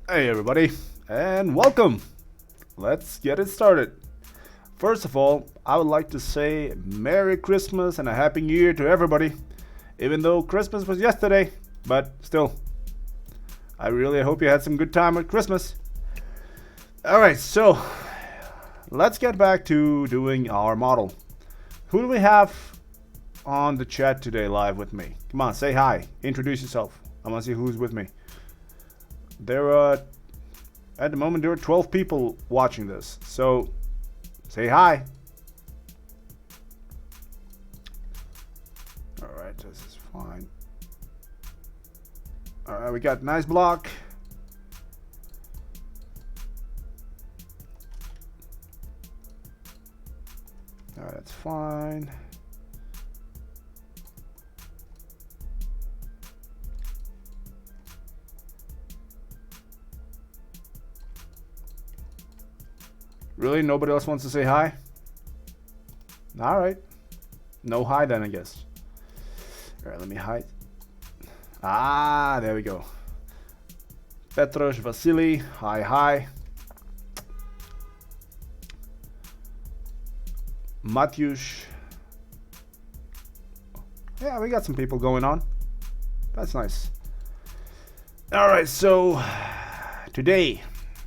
Hey everybody, and welcome! Let's get it started. First of all, I would like to say Merry Christmas and a Happy New Year to everybody. Even though Christmas was yesterday, but still, I really hope you had some good time at Christmas. Alright, so let's get back to doing our model. Who do we have on the chat today live with me? Come on, say hi, introduce yourself. I want to see who's with me. At the moment, there are 12 people watching this. So, say hi. Alright, this is fine. Alright, we got nice block. Alright, that's fine. Really? Nobody else wants to say hi? Alright. No hi then, I guess. Alright, let me hide. Ah, there we go. Petros, Vasily, hi. Matyush. Yeah, we got some people going on. That's nice. Alright, so today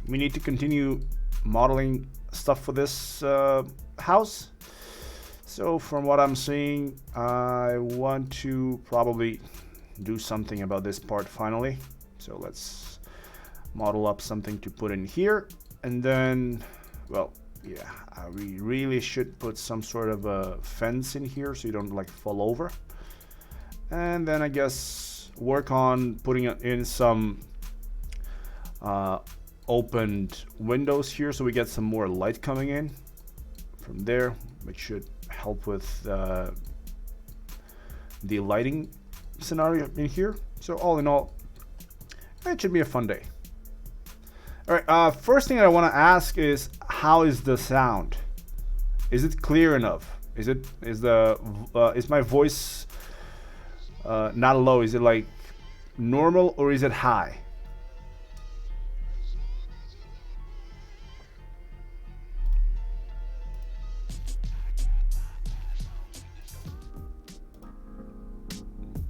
we need to continue modeling stuff for this house. So from what I'm seeing, I want to probably do something about this part finally. So let's model up something to put in here, and then, well, yeah, we really should put some sort of a fence in here so you don't like fall over. And then I guess work on putting in some opened windows here so we get some more light coming in from there, which should help with the lighting scenario in here. So all in all, it should be a fun day. All right, first thing I want to ask is, how is the sound? Is it clear enough? Is my voice not low? Is it like normal, or is it high?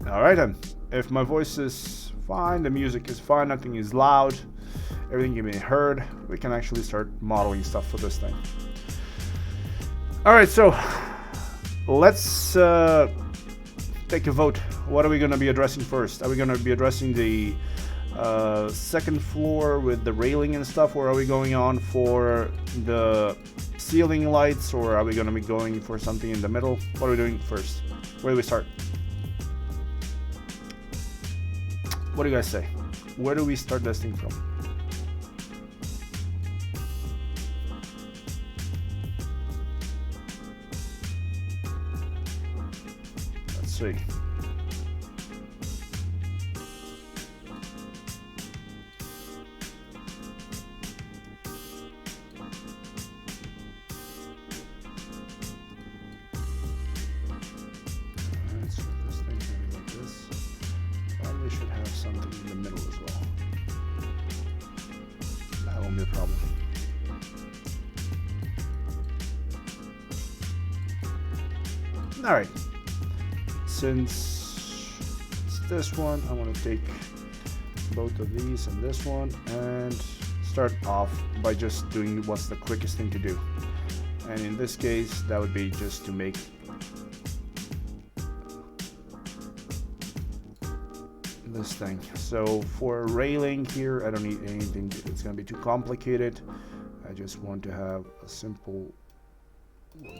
All right then, if my voice is fine, the music is fine, nothing is loud, everything can be heard, we can actually start modeling stuff for this thing. All right, so let's take a vote. What are we going to be addressing first? Are we going to be addressing the second floor with the railing and stuff, or are we going on for the ceiling lights, or are we going to be going for something in the middle? What are we doing first? Where do we start? What do you guys say? Where do we start this thing from? Let's see. Alright, since it's this one, I'm going to take both of these and this one and start off by just doing what's the quickest thing to do. And in this case, that would be just to make this thing. So for a railing here, I don't need anything that's going to be too complicated. I just want to have a simple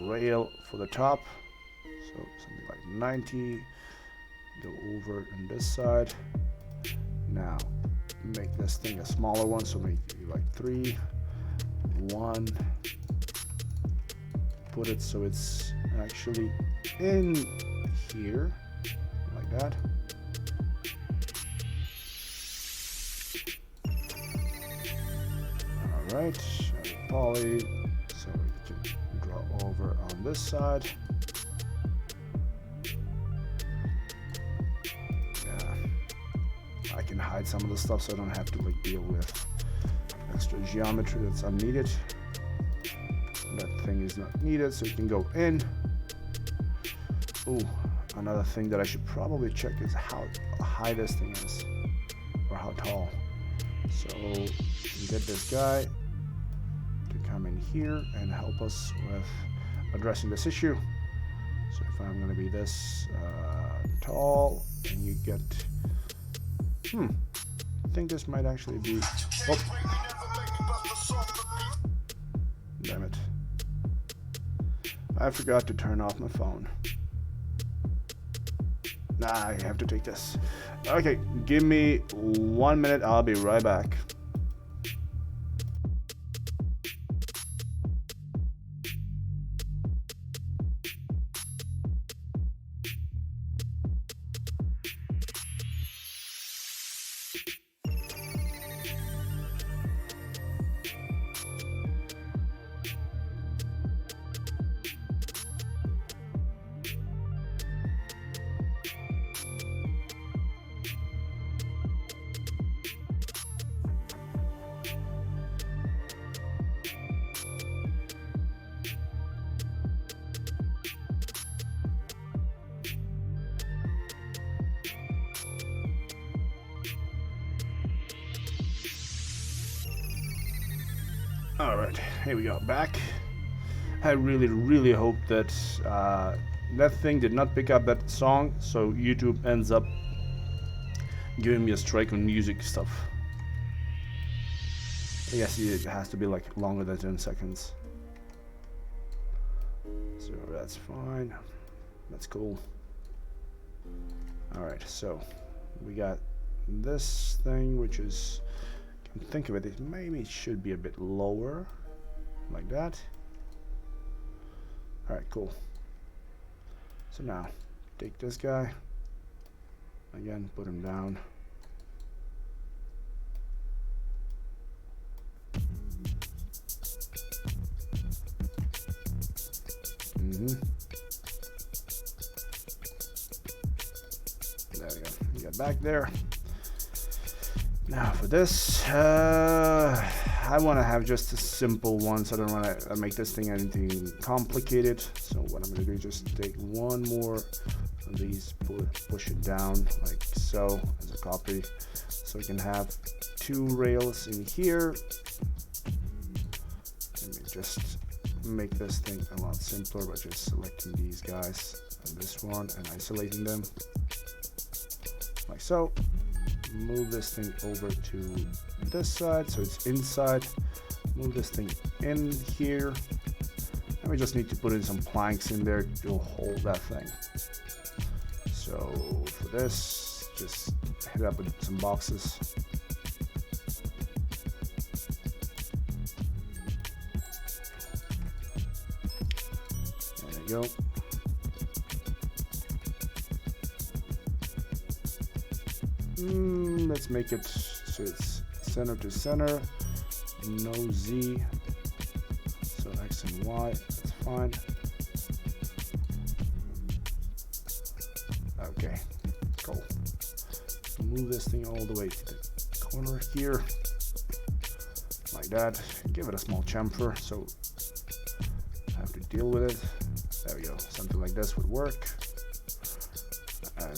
rail for the top. So something like 90, go over on this side. Now make this thing a smaller one, so make it like 3, 1. Put it so it's actually in here, like that. All right, poly, so we can draw over on this side. I can hide some of the stuff so I don't have to like deal with geometry that's unneeded. That thing is not needed, so you can go in. Ooh, another thing that I should probably check is how high this thing is, or how tall. So get this guy to come in here and help us with addressing this issue. So if I'm going to be this tall, and you get, I think this might actually be, oh, damn it, I forgot to turn off my phone. Nah, I have to take this. Okay, give me 1 minute, I'll be right back. Alright, here we go, back. I really hope that that thing did not pick up that song, so YouTube ends up giving me a strike on music stuff. I guess it has to be like longer than 10 seconds. So that's fine. That's cool. Alright, so we got this thing, which is, think of it, maybe it should be a bit lower, like that. Alright, cool. So now, take this guy, again, put him down. There we go, you got back there. Now for this, I want to have just a simple one, so I don't want to make this thing anything complicated. So what I'm going to do is just take one more of these, push it down like so as a copy, so we can have two rails in here. Let me just make this thing a lot simpler by just selecting these guys and this one and isolating them like so. Move this thing over to this side so it's inside. Move this thing in here, and we just need to put in some planks in there to hold that thing. So for this, just hit up with some boxes. There you go. Let's make it so it's center to center, no Z, so X and Y, that's fine. Okay, cool. Move this thing all the way to the corner here, like that. Give it a small chamfer so I have to deal with it. There we go, something like this would work.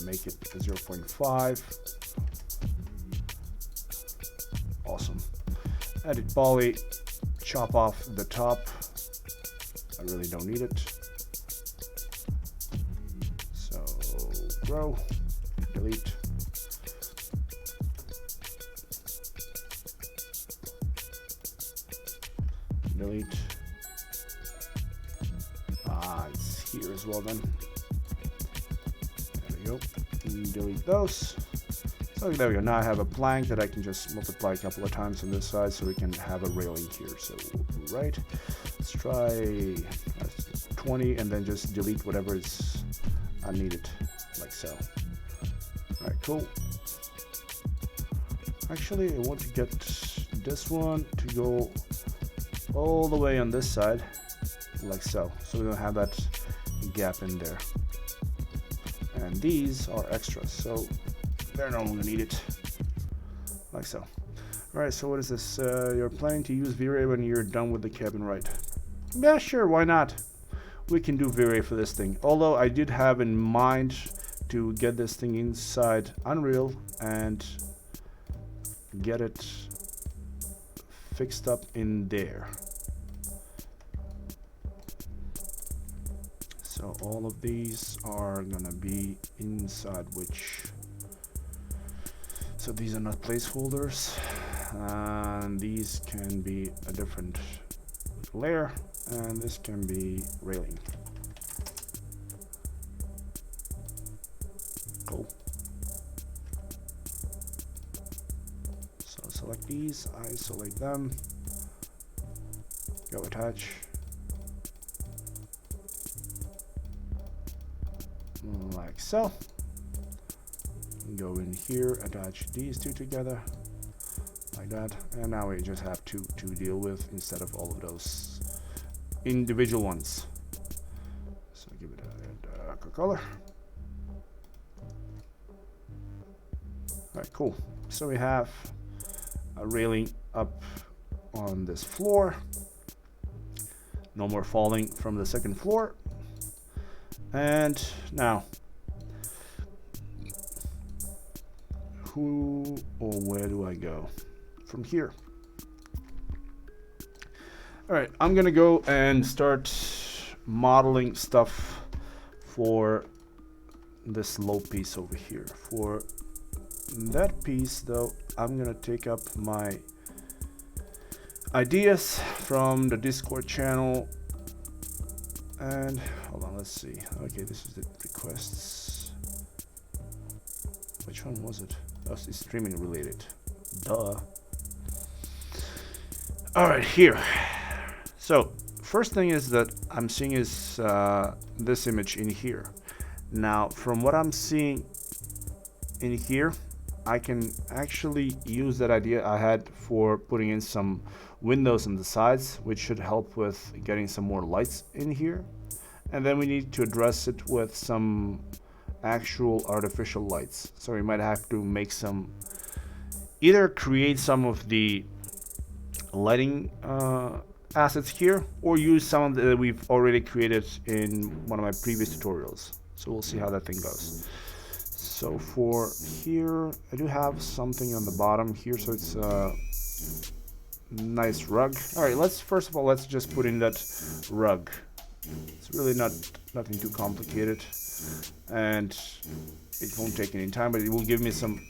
Make it 0.5. Awesome. Edit poly, chop off the top. I really don't need it. So grow, delete. Delete. It's here as well then. There we go. Delete those. So there we go. Now I have a plank that I can just multiply a couple of times on this side so we can have a railing here. So right, let's try 20 and then just delete whatever is unneeded, like so. All right, cool. Actually, I want to get this one to go all the way on this side, like so. So we don't have that gap in there. And these are extras, so they're no longer needed, like so. Alright, so what is this? You're planning to use V-Ray when you're done with the cabin, right? Yeah, sure, why not? We can do V-Ray for this thing. Although I did have in mind to get this thing inside Unreal and get it fixed up in there. So all of these are gonna be inside which. So these are not placeholders, and these can be a different layer, and this can be railing. Cool. So select these, isolate them, go attach. Like so. Go in here, attach these two together, like that, and now we just have two to deal with instead of all of those individual ones. So give it a darker color. Alright, cool. So we have a railing up on this floor. No more falling from the second floor. And now, who or where do I go from here? All right, I'm gonna go and start modeling stuff for this low piece over here. For that piece though, I'm gonna take up my ideas from the Discord channel. And hold on, let's see. Okay, this is the requests. Which one was it? That's the streaming related. Duh. All right, here. So first thing is that I'm seeing is this image in here. Now, from what I'm seeing in here, I can actually use that idea I had for putting in some windows on the sides, which should help with getting some more lights in here. And then we need to address it with some actual artificial lights. So we might have to make some, either create some of the lighting assets here, or use some that we've already created in one of my previous tutorials. So we'll see how that thing goes. So for here, I do have something on the bottom here, so it's a nice rug. All right, first of all, let's just put in that rug. It's really nothing too complicated, and it won't take any time, but it will give me some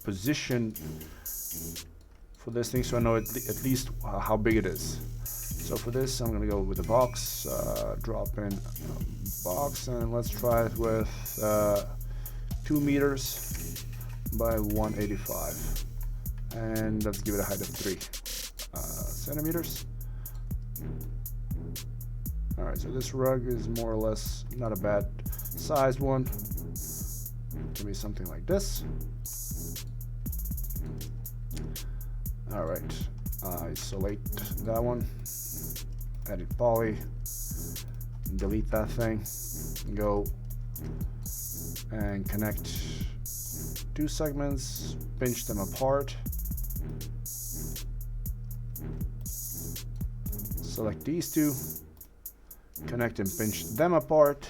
position for this thing, so I know at least how big it is. So for this, I'm gonna go with the box, drop in a box, and let's try it with 2 meters by 185, and let's give it a height of 3 centimeters. All right, so this rug is more or less not a bad sized one. Give me something like this. All right, isolate that one, edit poly, delete that thing, go and connect 2 segments, pinch them apart, select these 2, connect and pinch them apart,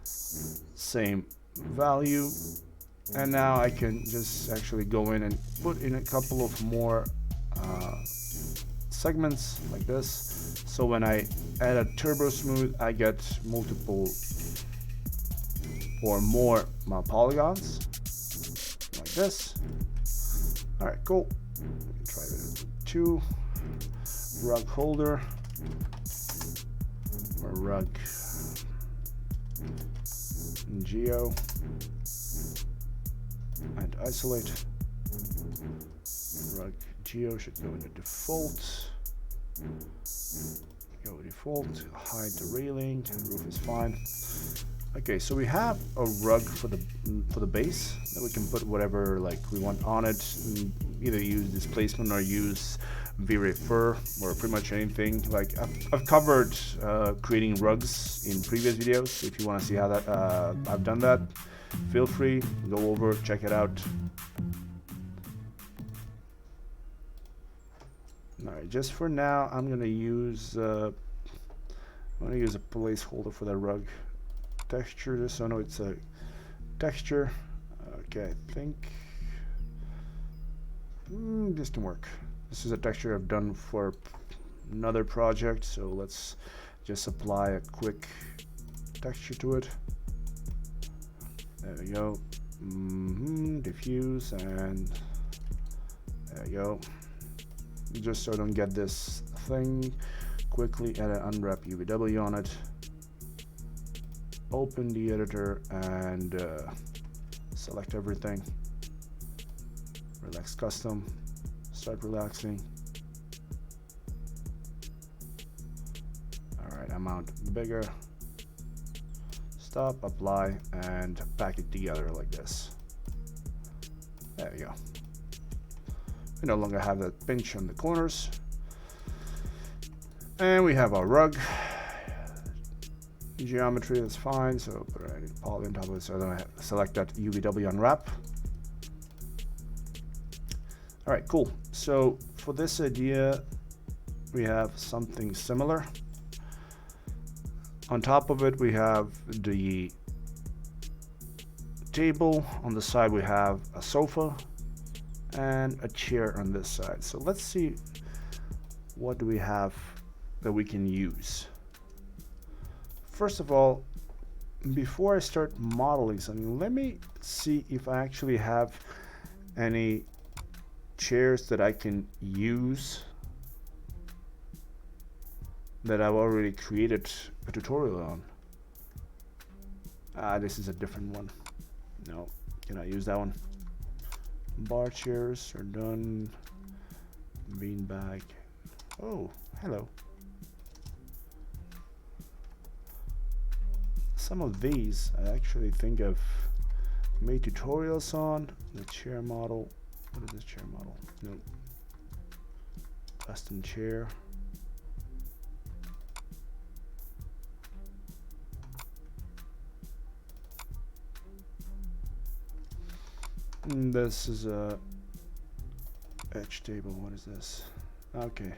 same value, and now I can just actually go in and put in a couple of more segments like this. So when I add a turbo smooth, I get multiple or more polygons like this. All right, cool. Try it. 2 rug holder or rug geo and isolate. Rug geo should go into default. Go default, hide the railing, roof is fine. Okay, so we have a rug for the base that we can put whatever like we want on it, and either use displacement or use V-Ray fur or pretty much anything. Like I've covered creating rugs in previous videos. If you want to see how that I've done that, feel free, go over, check it out. All right, just for now, I'm gonna use a placeholder for the rug texture, just so I know it's a texture. Okay, I think this can work. This is a texture I've done for another project, so let's just apply a quick texture to it. There we go. Diffuse, and there we go. Just so I don't get this thing, quickly add an unwrap UVW on it. Open the editor and select everything. Relax custom. Start relaxing. Alright, amount bigger. Stop, apply, and pack it together like this. There you go. We no longer have that pinch on the corners. And we have our rug. Geometry is fine, so put a poly on top of it, so then I select that UVW unwrap. Alright, cool. So for this idea, we have something similar. On top of it, we have the table. On the side, we have a sofa and a chair on this side. So let's see, what do we have that we can use. First of all, before I start modeling something, let me see if I actually have any chairs that I can use that I've already created a tutorial on. This is a different one. No, cannot use that one. Bar chairs are done. Beanbag. Oh, hello. Some of these I actually think I've made tutorials on. The chair model. What is this chair model? No. Custom chair. This is a edge table. What is this? Okay.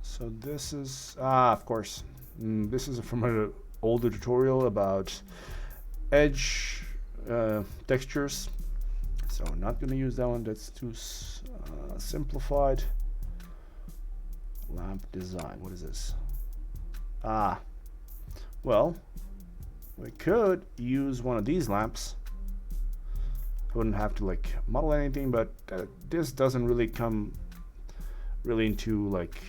So this is of course. This is from an older tutorial about edge textures. So I'm not going to use that one. That's too simplified. Lamp design. What is this? Well, we could use one of these lamps. I wouldn't have to like model anything, but this doesn't really come really into like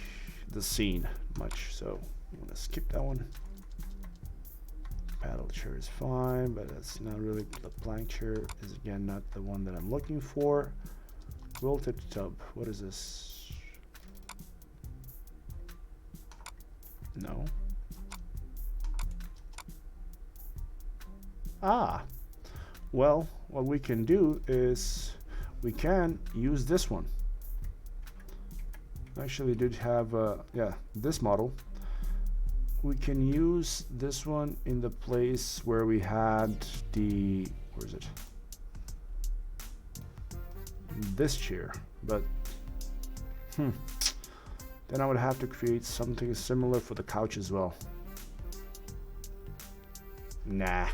the scene much, so I'm gonna skip that one. Paddle chair is fine, but that's not really, the plank chair is again not the one that I'm looking for. Wilted tub, what is this? No. Well, what we can do is we can use this one. Actually did have this model. We can use this one in the place where we had the, where is it? This chair, but then I would have to create something similar for the couch as well. Nah.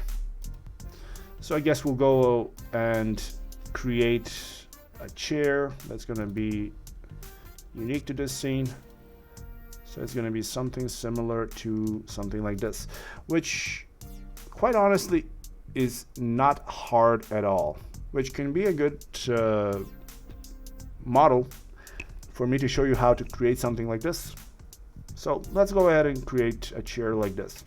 So I guess we'll go and create a chair that's gonna be unique to this scene. So it's gonna be something similar to something like this, which quite honestly is not hard at all, which can be a good model for me to show you how to create something like this. So let's go ahead and create a chair like this.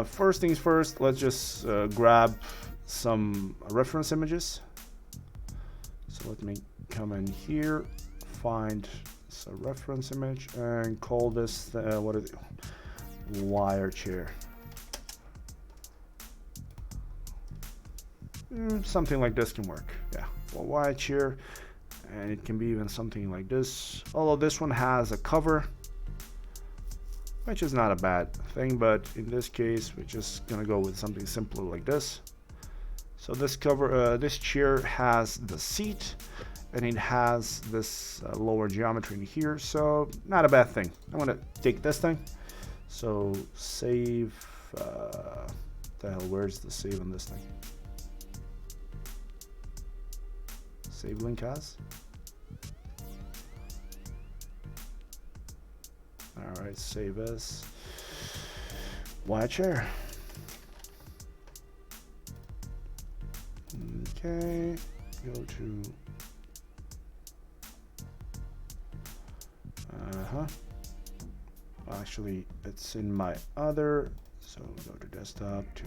First things first, let's just grab some reference images. So let me come in here, find a reference image, and call this what is it? Wire chair. Something like this can work. Yeah, well, wire chair, and it can be even something like this. Although this one has a cover, which is not a bad thing, but in this case we're just gonna go with something simpler like this. So this cover, this chair has the seat, and it has this lower geometry in here, so not a bad thing. I'm gonna take this thing. So save, the hell, where's the save on this thing? Save link as. All right, save as wide chair. Okay, go to actually it's in my other, so go to desktop, to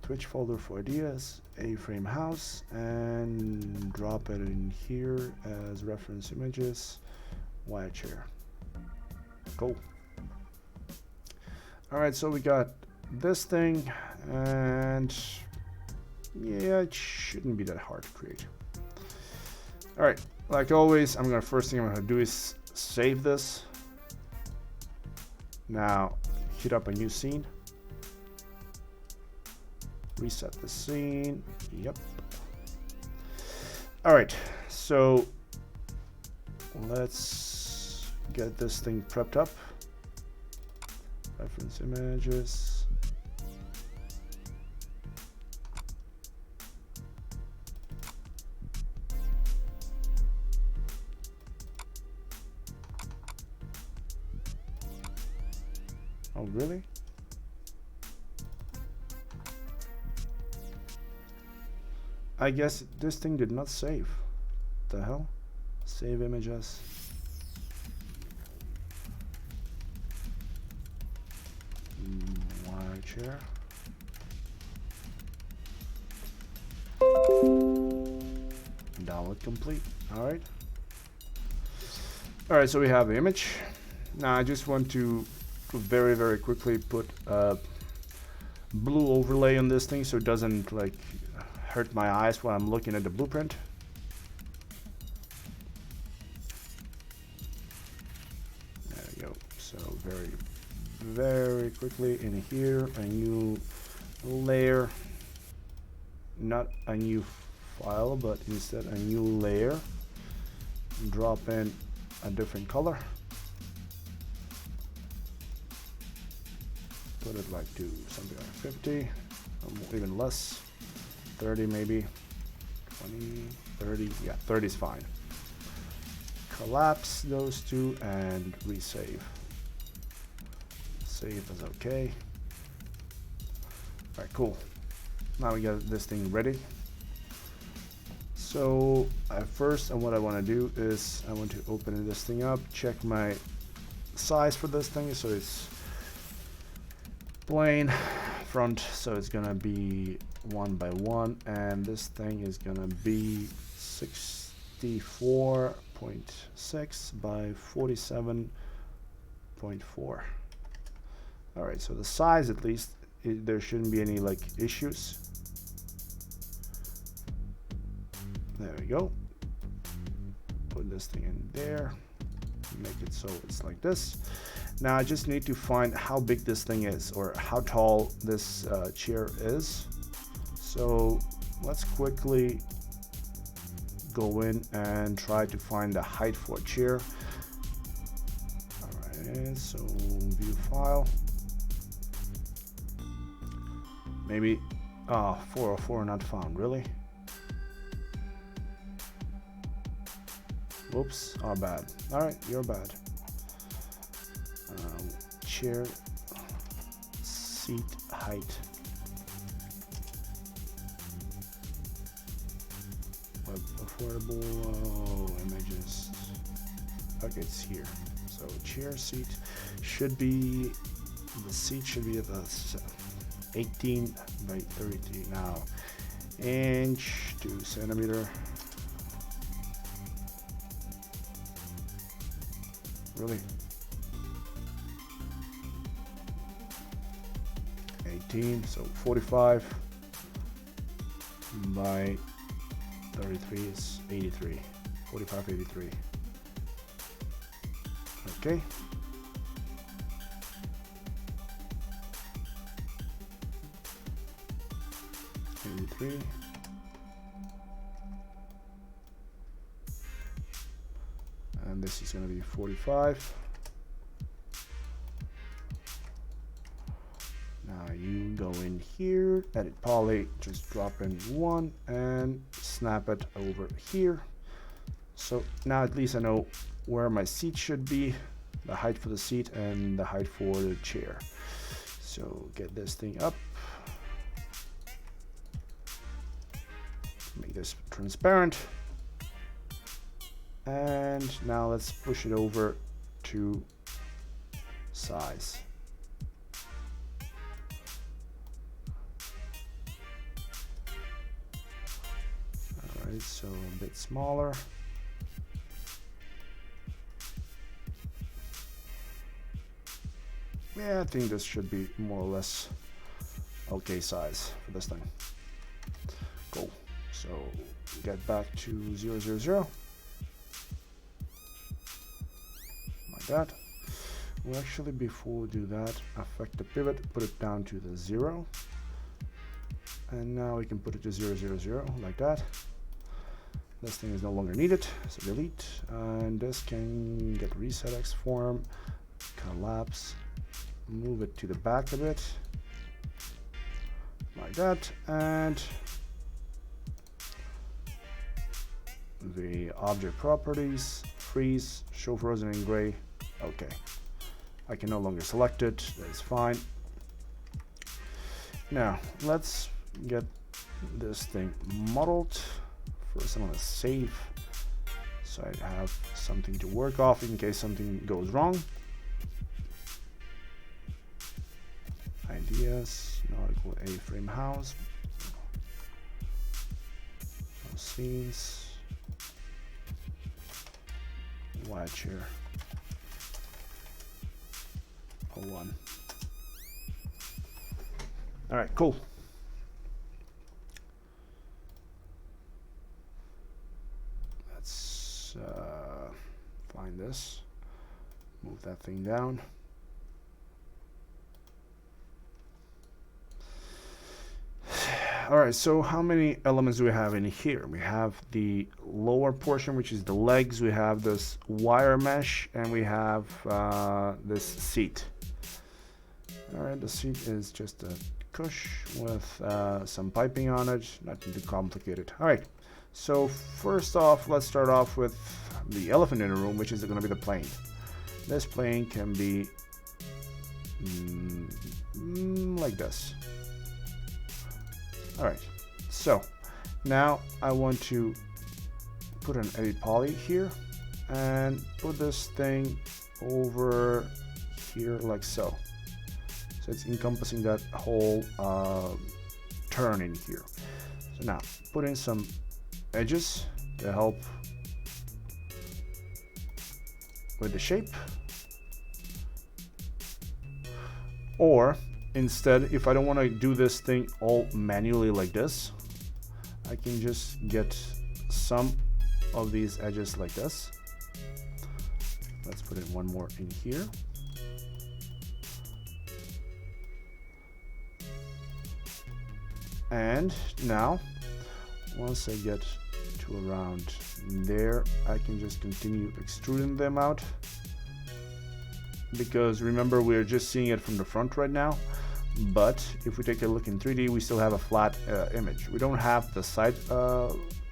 Twitch folder for ideas, A-frame house, and drop it in here as reference images, wire chair. Cool. All right, so we got this thing, and yeah, it shouldn't be that hard to create. All right, like always, first thing I'm gonna do is save this. Now, hit up a new scene. Reset the scene. Yep. All right, so let's get this thing prepped up. Reference images. Oh, really? I guess this thing did not save. The hell? Save images. Wire chair. Download complete. All right. All right, so we have the image. Now I just want to very, very quickly put a blue overlay on this thing so it doesn't like hurt my eyes while I'm looking at the blueprint. There we go. So very, very quickly in here, a new layer, not a new file, but instead a new layer. Drop in a different color. Put it like to something like 50, or even less, 30 maybe, 20, 30, yeah, 30 is fine. Collapse those two and resave. Save is okay. All right, cool. Now we got this thing ready. So first, what I want to do is I want to open this thing up, check my size for this thing. So it's plain front, so it's gonna be 1 by 1, and this thing is gonna be 64.6 by 47.4. All right, so the size, at least there shouldn't be any like issues. There we go. Put this thing in there, make it so it's like this. Now I just need to find how big this thing is, or how tall this chair is. So let's quickly go in and try to find the height for a chair. All right, so view file. Maybe 404 not found, really? Whoops, our bad. All right, you're bad. Chair seat height. Web affordable images. Okay, it's here. So chair seat should be, the seat should be about 18 by 33 now. Inch to centimeter. Really? 18, so 45 by 33 is 83. 45, 83. Okay. this is going to be 45. Now you go in here, edit poly, just drop in 1 and snap it over here. So now at least I know where my seat should be, the height for the seat and the height for the chair. So get this thing up. Make this transparent. And now let's push it over to size. All right, so a bit smaller. Yeah, I think this should be more or less okay size for this thing. Cool. So get back to 0, 0, 0. Like that. Well, actually, before we do that, affect the pivot, put it down to the 0. And now we can put it to 0, 0, 0, like that. This thing is no longer needed, so delete. And this can get reset X form, collapse. Move it to the back a bit, like that, and the object properties, freeze, show frozen in gray. Okay, I can no longer select it, that's fine. Now let's get this thing modeled. First I'm gonna save, so I have something to work off in case something goes wrong. Ideas, nautical A-frame house, no scenes, wide chair, 01. All right, cool. Let's find this, move that thing down. All right, so how many elements do we have in here? We have the lower portion, which is the legs. We have this wire mesh, and we have this seat. All right, the seat is just a cush with some piping on it, nothing too complicated. All right, so first off, let's start off with the elephant in the room, which is going to be the plane. This plane can be like this. All right, so now I want to put an edit poly here and put this thing over here like so. So it's encompassing that whole turn in here. So now put in some edges to help with the shape. Or instead, if I don't want to do this thing all manually like this, I can just get some of these edges like this. Let's put in one more in here. And now, once I get to around there, I can just continue extruding them out. Because remember, we're just seeing it from the front right now. But if we take a look in 3D, we still have a flat image. We don't have the side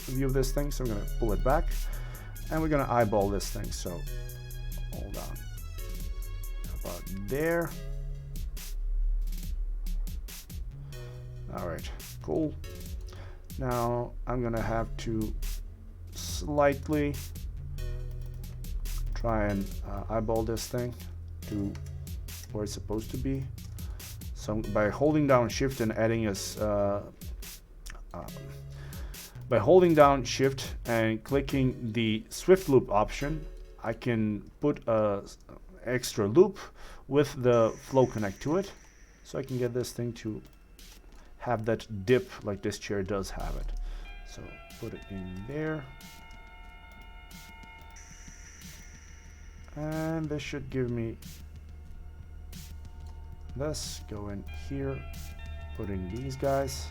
view of this thing, so we're going to pull it back. And we're going to eyeball this thing, so hold on. About there. All right, cool. Now I'm going to have to slightly try and eyeball this thing to where it's supposed to be. So by holding down Shift and adding by holding down Shift and clicking the Swift Loop option, I can put a extra loop with the flow connect to it, so I can get this thing to have that dip like this chair does have it. So put it in there, and this should give me this. Go in here, put in these guys.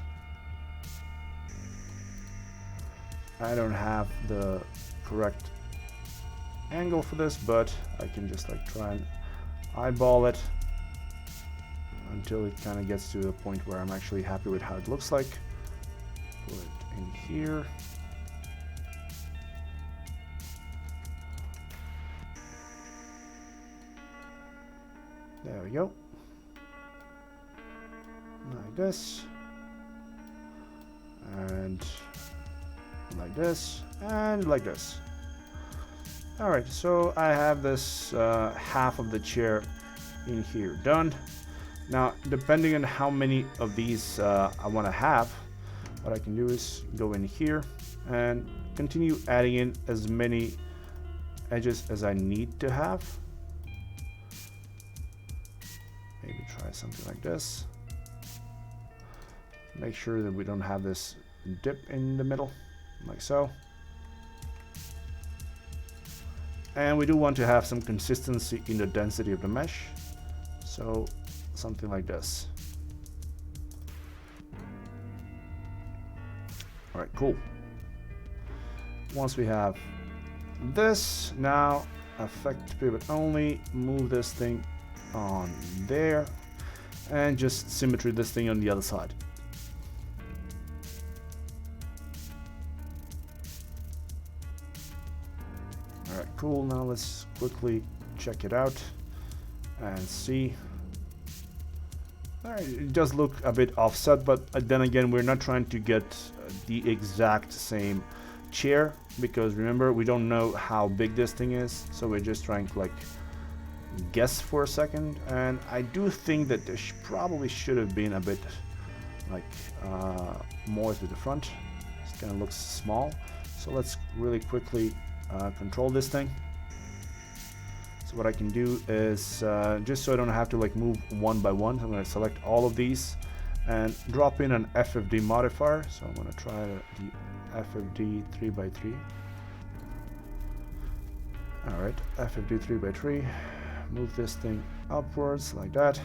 I don't have the correct angle for this, but I can just like try and eyeball it until it kind of gets to the point where I'm actually happy with how it looks like. Put it in here. There we go. Like this. And like this. And like this. Alright, so I have this half of the chair in here done. Now, depending on how many of these I want to have, what I can do is go in here and continue adding in as many edges as I need to have. Maybe try something like this. Make sure that we don't have this dip in the middle, like so. And we do want to have some consistency in the density of the mesh, so something like this. All right, cool. Once we have this, now affect pivot only, move this thing on there, and just symmetry this thing on the other side. Alright, cool. Now let's quickly check it out and see. Alright, it does look a bit offset, but then again, we're not trying to get the exact same chair, because remember, we don't know how big this thing is, so we're just trying to like guess for a second. And I do think that there probably should have been a bit like more to the front. This kind of looks small, so let's really quickly control this thing. So what I can do is just so I don't have to like move one by one, I'm going to select all of these and drop in an FFD modifier. So I'm going to try the FFD 3x3. Alright, FFD 3x3. Move this thing upwards like that.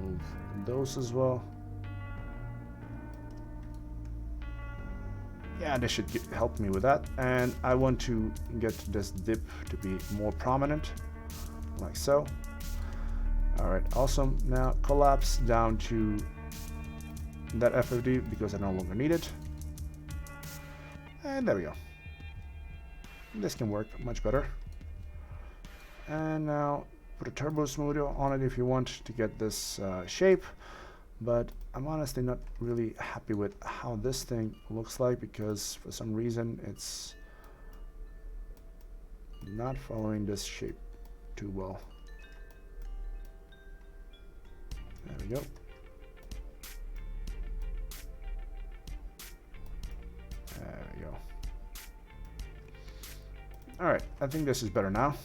Move those as well. Yeah, this should help me with that. And I want to get this dip to be more prominent, like so. All right, awesome. Now collapse down to that FFD because I no longer need it. And there we go. This can work much better. And now put a turbo smoother on it if you want to get this shape. But I'm honestly not really happy with how this thing looks like, because for some reason it's not following this shape too well. There we go. There we go. All right, I think this is better now.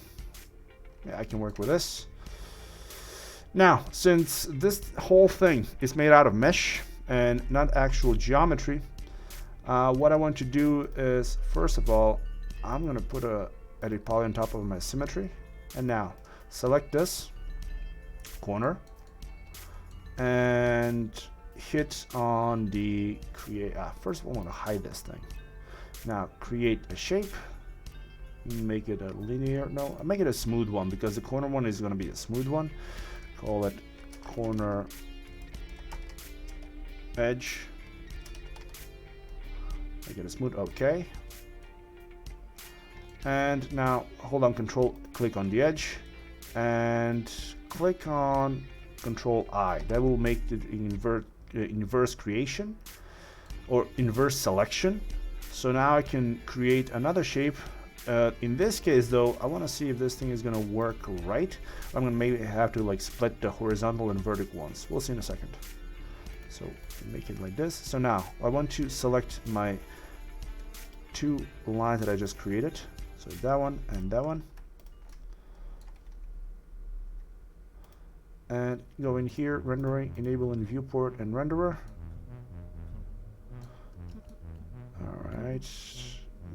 Yeah, I can work with this. Now, since this whole thing is made out of mesh and not actual geometry, what I want to do is, first of all, I'm going to put a edit poly on top of my symmetry. And now, select this corner and hit on the create. First of all, I want to hide this thing. Now, create a shape. Make it a linear. No, I'll make it a smooth one, because the corner one is going to be a smooth one. Call it corner edge. Make it a smooth. Okay. And now hold on, control click on the edge and click on control I. That will make the inverse creation or inverse selection. So now I can create another shape. In this case though, I want to see if this thing is going to work right. I'm going to maybe have to like split the horizontal and vertical ones. We'll see in a second. So make it like this. So now I want to select my two lines that I just created. So that one and that one. And go in here, rendering, enable in viewport and renderer. Alright.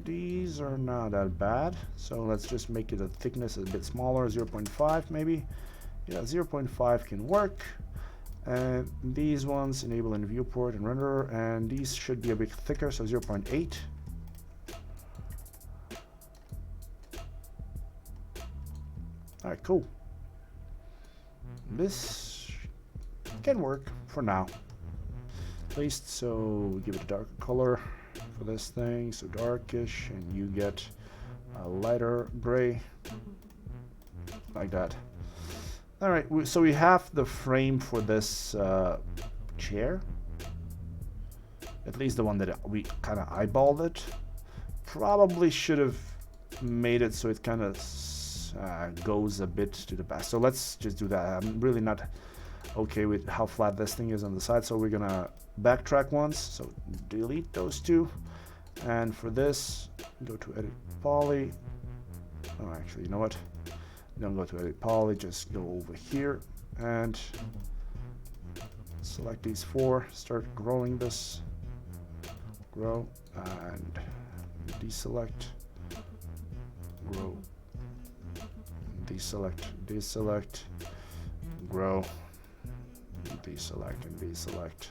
These are not that bad. So let's just make it a thickness a bit smaller, 0.5 maybe. Yeah, 0.5 can work. And these ones enable in viewport and renderer, and these should be a bit thicker, so 0.8. All right, cool. This can work for now. At least, so give it a darker color for this thing, so darkish, and you get a lighter gray, like that. All right, so we have the frame for this chair. At least the one that we kind of eyeballed it. Probably should have made it so it kind of goes a bit to the back. So let's just do that. I'm really not okay with how flat this thing is on the side, so we're gonna backtrack once. So delete those two, and for this, go to edit poly. Oh, actually, you know what? Don't go to edit poly, just go over here and select these four, start growing this, grow, and deselect, grow, deselect, deselect, grow, deselect, and deselect.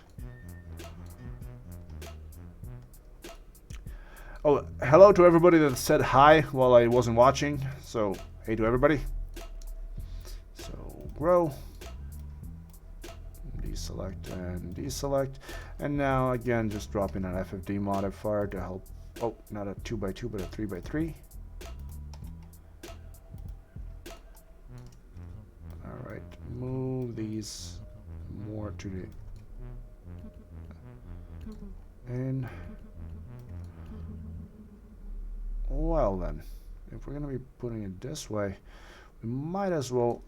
Oh, hello to everybody that said hi while I wasn't watching. So, hey to everybody. So, grow, deselect, and deselect. And now, again, just drop in an FFD modifier to help. Oh, not a 2x2, but a 3x3. All right, move these more to the in. Well then, if we're going to be putting it this way, we might as well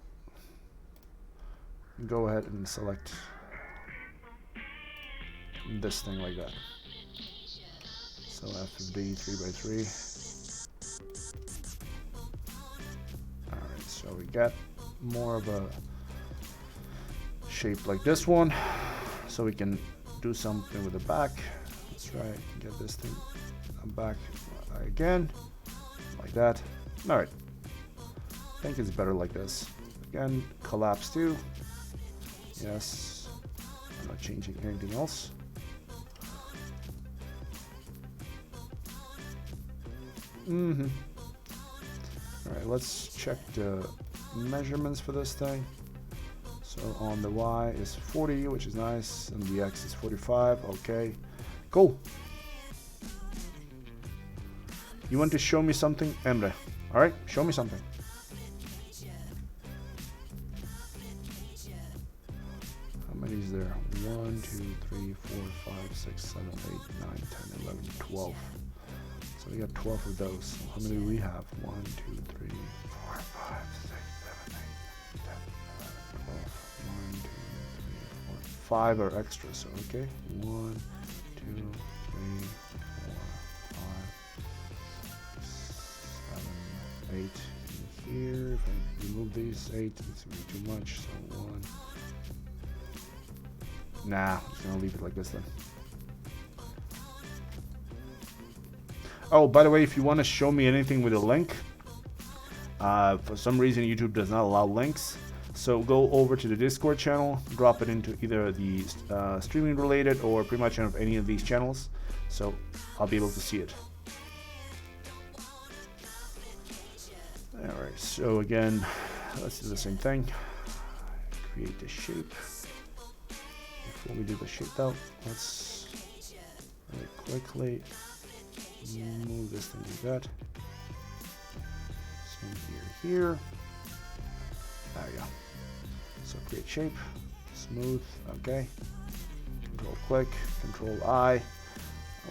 go ahead and select this thing like that. So FFD 3x3. Alright, so we got more of a shape like this one, so we can do something with the back. Let's try and get this thing back again, like that. Alright, I think it's better like this. Again, collapse too. Yes, I'm not changing anything else. Alright, let's check the measurements for this thing. So on the Y is 40, which is nice, and the X is 45. Okay, cool. You want to show me something, Emre? All right, show me something. How many is there? 1, 2, 3, 4, 5, 6, 7, 8, 9, 10, 11, 12. So we got 12 of those. So how many do we have? 1, 2, 3, 4, 5, 6, 7, 8, 10, 11, 12. 1, 2, 3, 4, 5 are extra. So okay, 1, 2, 3, 8 in here. If I remove these 8, it's gonna be too much. So 1. Nah, I'm just gonna leave it like this then. Oh, by the way, if you want to show me anything with a link, for some reason YouTube does not allow links. So go over to the Discord channel, drop it into either the streaming related or pretty much any of these channels. So I'll be able to see it. Alright, so again, let's do the same thing. Create the shape. Before we do the shape though, let's very quickly move this thing like that. Same here. There we go. So create shape, smooth, okay. Control click, Control I.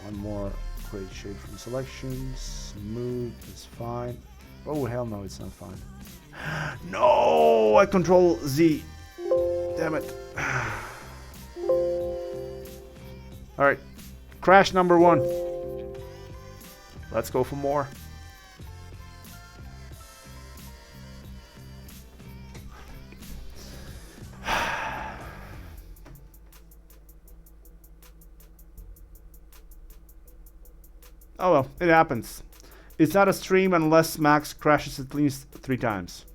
One more, create shape from selection, smooth is fine. Oh hell no, it's not fine. No, I Control Z. Damn it. All right, crash number 1. Let's go for more. Oh well, it happens. It's not a stream unless Max crashes at least 3 times.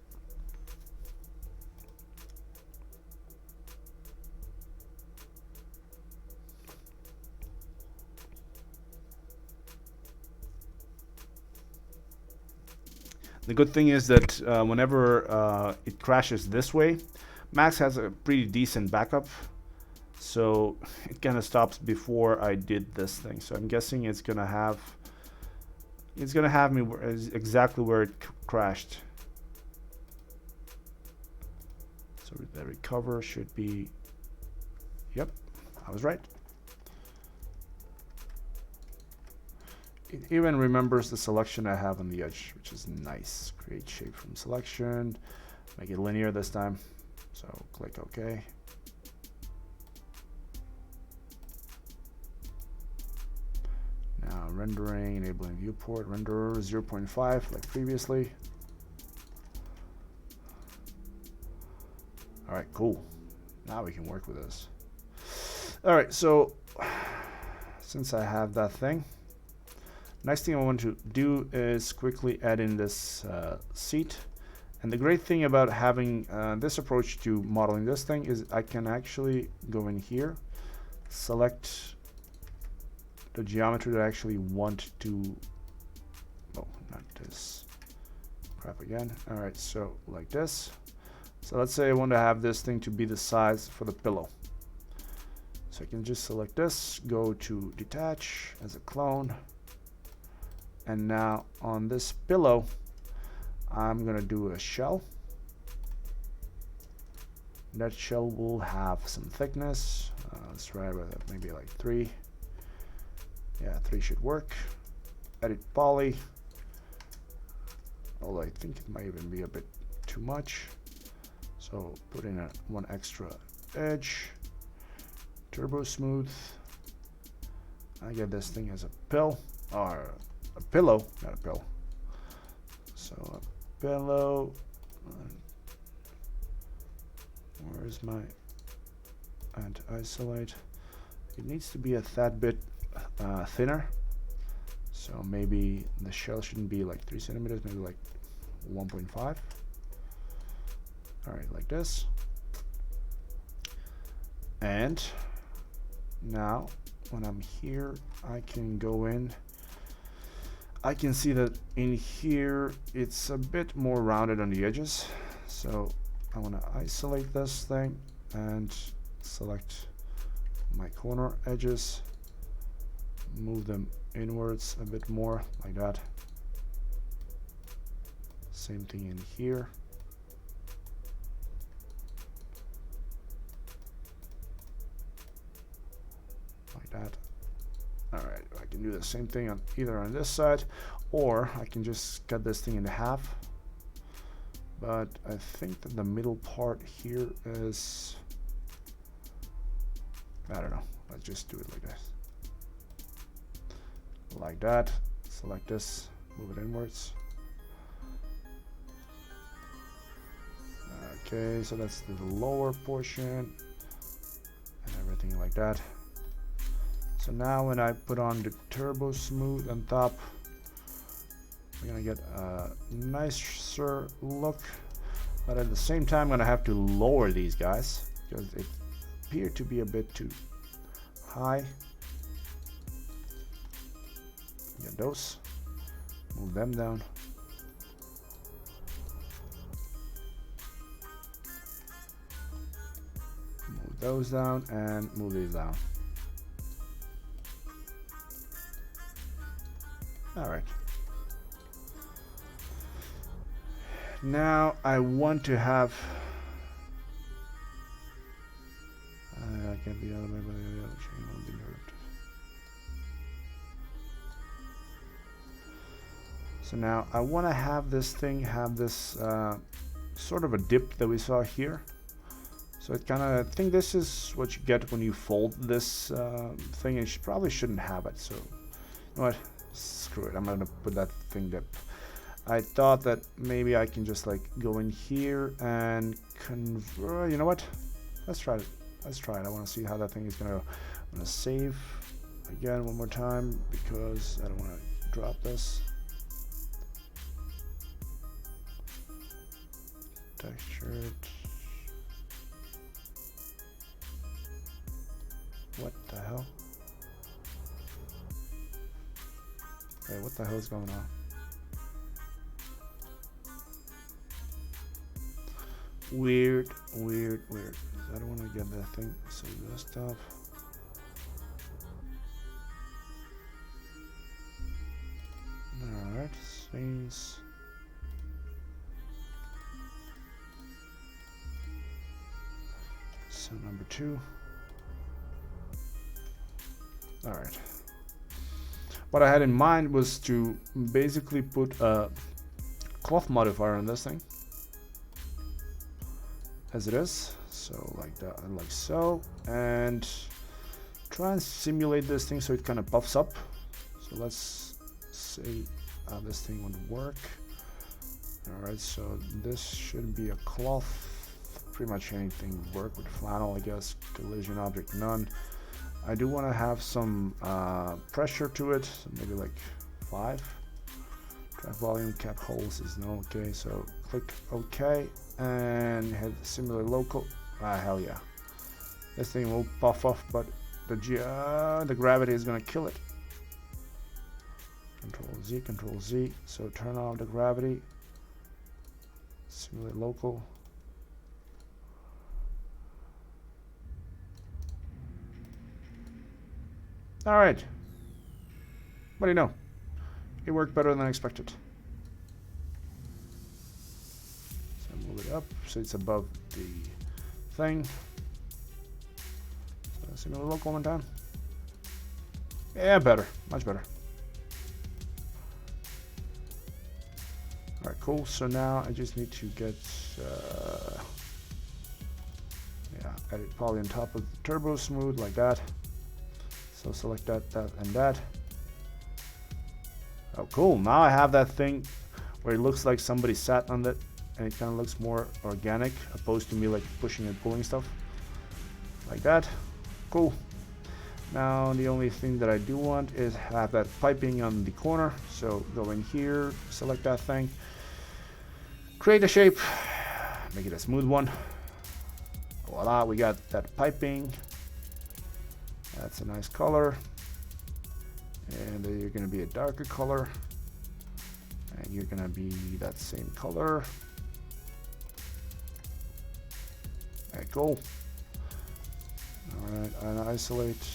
The good thing is that whenever it crashes this way, Max has a pretty decent backup. So it kind of stops before I did this thing. So I'm guessing it's gonna have me exactly where it crashed. So the recover should be, yep, I was right. It even remembers the selection I have on the edge, which is nice. Create shape from selection, make it linear this time. So click OK. Now rendering, enabling viewport, renderer 0.5 like previously. All right, cool. Now we can work with this. All right, so since I have that thing, next thing I want to do is quickly add in this seat. And the great thing about having this approach to modeling this thing is I can actually go in here, select the geometry that I actually want to, oh, not this, crap again. All right, so like this. So let's say I want to have this thing to be the size for the pillow. So I can just select this, go to detach as a clone. And now on this pillow, I'm gonna do a shell. That shell will have some thickness. Let's try with maybe like 3. Yeah, 3 should work. Edit poly. Although I think it might even be a bit too much. So put in one extra edge. Turbo smooth. I get this thing as a pill, or a pillow, not a pill. So a pillow. Where's my anti-isolate? It needs to be a tad bit thinner. So maybe the shell shouldn't be like 3 centimeters, maybe like 1.5. All right, like this. And now when I'm here, I can go in. I can see that in here it's a bit more rounded on the edges. So I want to isolate this thing and select my corner edges, move them inwards a bit more like that. Same thing in here. Like that. All right, I can do the same thing on either on this side, or I can just cut this thing in half. But I think that the middle part here is, I don't know, let's just do it like this. Like that, select this, move it inwards. Okay, so that's the lower portion and everything like that. So now when I put on the turbo smooth on top, we're gonna get a nicer look, but at the same time I'm gonna have to lower these guys because they appear to be a bit too high. Get those, move them down. Move those down and move these down. All right. Now I want to have. I can't be out of my body. Will be nerved. So now I want to have this thing have this sort of a dip that we saw here. So it kind of, I think this is what you get when you fold this thing, and you probably shouldn't have it. So you know what? Screw it. I'm gonna put that thing dip. I thought that maybe I can just like go in here and convert. You know what? Let's try it. Let's try it. I want to see how that thing is gonna go. I'm gonna save again one more time because I don't want to drop this. Texture it. What the hell? Wait, what the hell is going on? weird. I don't want to get that thing. So desktop. Alright, scenes. So number 2. Alright. What I had in mind was to basically put a cloth modifier on this thing. As it is. So like that and like so. And try and simulate this thing so it kind of puffs up. So let's see how this thing would work. Alright, so this should be a cloth. Pretty much anything would work with flannel, I guess. Collision object, none. I do want to have some pressure to it, so maybe like 5. Track volume, cap holes is no. Okay, so click OK and hit simulate local. Hell yeah. This thing will puff off, but the gravity is gonna kill it. Control Z. So turn off the gravity. Simulate local. All right. What do you know? It worked better than I expected. So move it up so it's above the thing. So simulate local one time. Yeah, better. Much better. Alright, cool. So now I just need to get edit poly on top of the turbo smooth like that. So select that, and that. Oh, cool. Now I have that thing where it looks like somebody sat on it, and it kind of looks more organic, opposed to me like pushing and pulling stuff. Like that. Cool. Now the only thing that I do want is have that piping on the corner. So go in here, select that thing, create a shape, make it a smooth one. Voila, we got that piping. That's a nice color. And then you're going to be a darker color. And you're going to be that same color. Okay, cool. Alright, and isolate.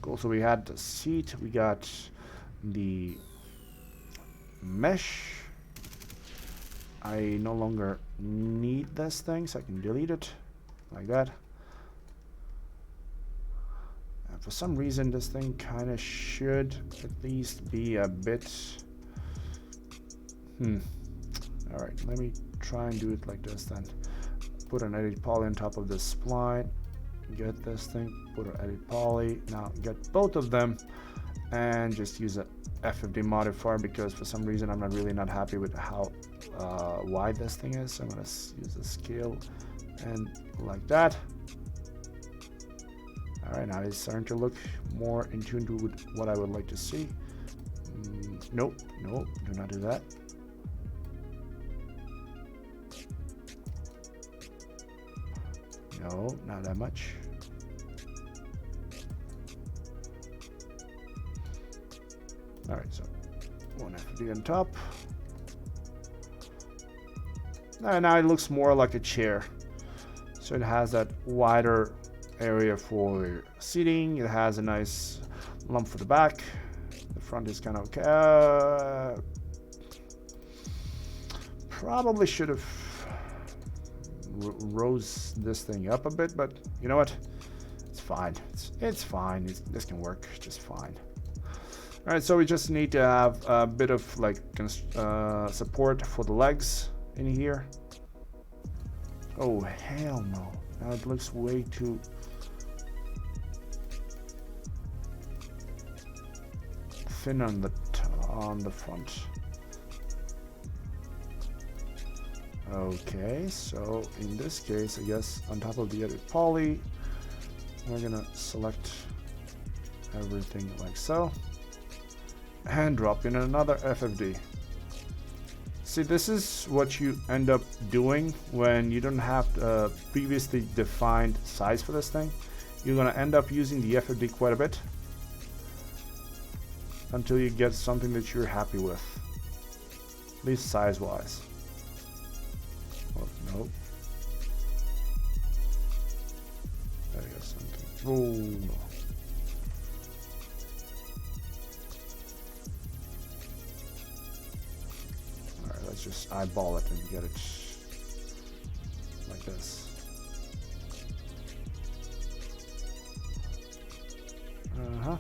Cool, so we had the seat, we got the mesh. I no longer need this thing, so I can delete it like that. And for some reason, this thing kind of should at least be a bit. Alright, let me try and do it like this then. Put an edit poly on top of this spline. Get this thing, put an edit poly. Now get both of them and just use a FFD modifier because for some reason I'm really not happy with how wide this thing is. So I'm going to use the scale and like that. Alright, now it's starting to look more in tune with what I would like to see. Nope, do not do that. No, not that much. Alright, so one FD on top. And now it looks more like a chair. So it has that wider area for seating. It has a nice lump for the back. The front is kind of okay. Probably should have rose this thing up a bit, but you know what? It's fine. It's fine. This can work just fine. All right, so we just need to have a bit of like support for the legs in here. Oh hell no! Now it looks way too thin on the front. Okay, so in this case, I guess on top of the edit poly, we're gonna select everything like so and drop in another FFD. See, this is what you end up doing when you don't have a previously defined size for this thing. You're gonna end up using the FFD quite a bit until you get something that you're happy with, at least size-wise. Oh, no. There we go, something. Oh. Alright, let's just eyeball it and get it like this. Uh-huh.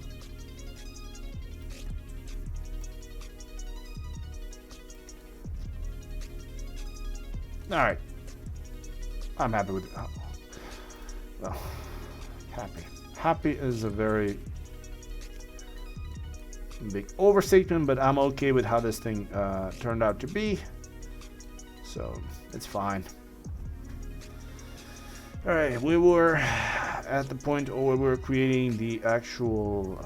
Alright. I'm happy with it. Oh. Well, happy. Happy is a very big overstatement, but I'm okay with how this thing turned out to be. So, it's fine. Alright, we were at the point where we were creating the actual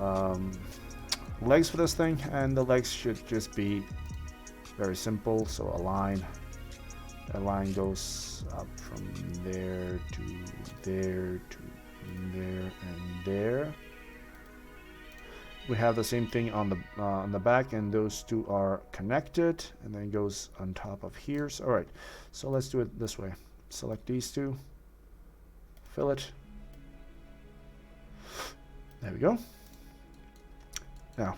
legs for this thing, and the legs should just be very simple. So a line goes up from there to there to there and there. We have the same thing on the back, and those two are connected, and then it goes on top of here. So, all right, so let's do it this way. Select these two, fill it. There we go. Now,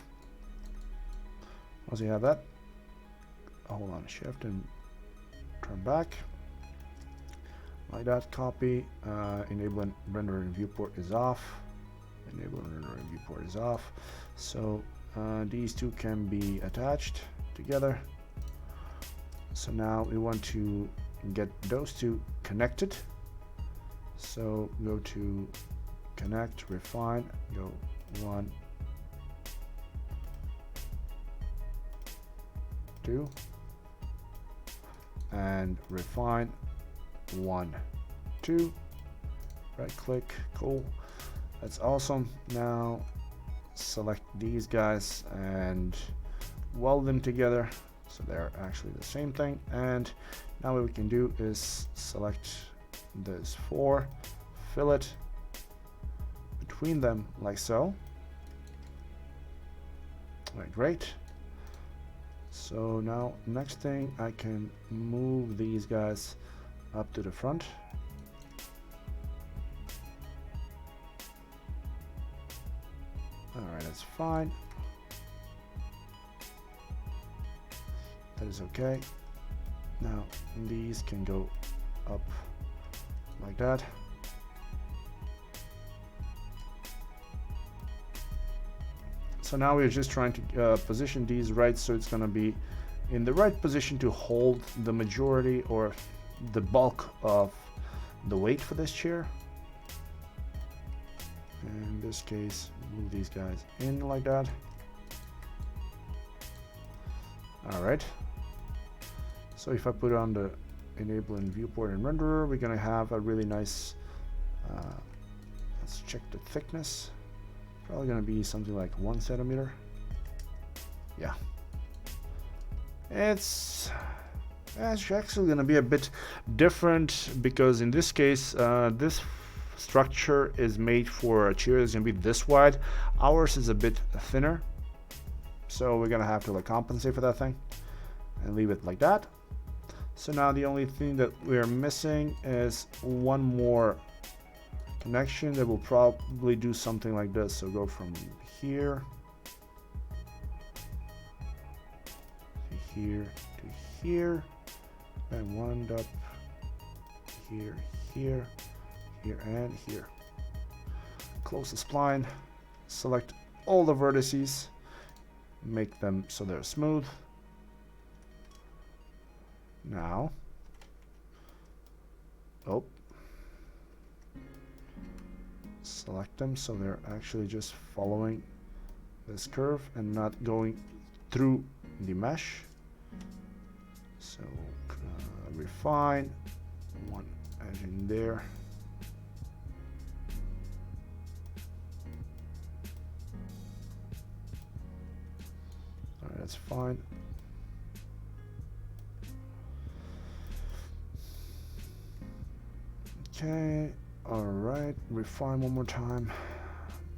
once you have that, hold on, shift and turn back. Like that, copy, enable and rendering viewport is off. Enable and rendering viewport is off. So these two can be attached together. So now we want to get those two connected. So go to connect, refine, go 1, 2, and refine 1, 2. Right click, cool. That's awesome. Now select these guys and weld them together so they're actually the same thing. And now what we can do is select this 4, fill it between them like so. Right, great. So now next thing, I can move these guys up to the front. Alright, that's fine. That is okay. Now these can go up like that. So now we're just trying to position these right, so it's going to be in the right position to hold the majority or the bulk of the weight for this chair. In this case, move these guys in like that. Alright. So if I put on the enable and viewport and renderer, we're going to have a really nice, let's check the thickness. Probably going to be something like 1 centimeter. Yeah. It's actually going to be a bit different because in this case, this structure is made for a chair that's going to be this wide. Ours is a bit thinner. So we're going to have to like compensate for that thing and leave it like that. So now the only thing that we're missing is one more connection that will probably do something like this. So go from here to here to here, and wind up here, here, here, and here. Close the spline, select all the vertices, make them so they're smooth. Now, select them so they're actually just following this curve and not going through the mesh. So refine one edge in there. All right, that's fine. Okay, all right, refine one more time.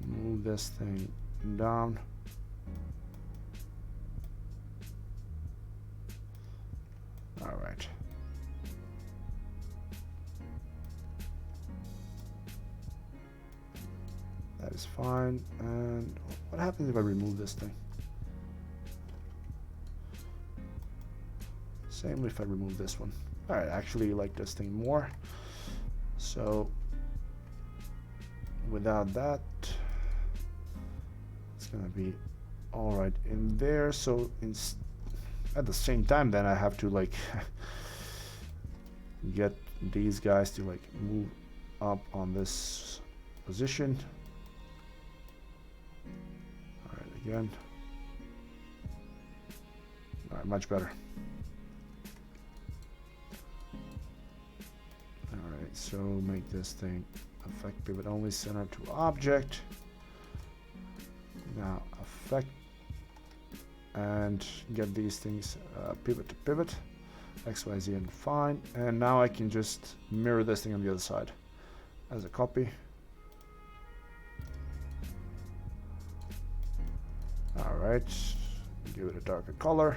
Move this thing down. All right. is fine. And what happens if I remove this thing? Same if I remove this one. Alright, I actually like this thing more. So without that, it's gonna be alright in there. So at the same time, then I have to like get these guys to like move up on this position. Alright, again. Alright, much better. Alright, so make this thing affect pivot only, center to object. Now affect and get these things pivot to pivot, XYZ, and fine. And now I can just mirror this thing on the other side as a copy. Alright, give it a darker color.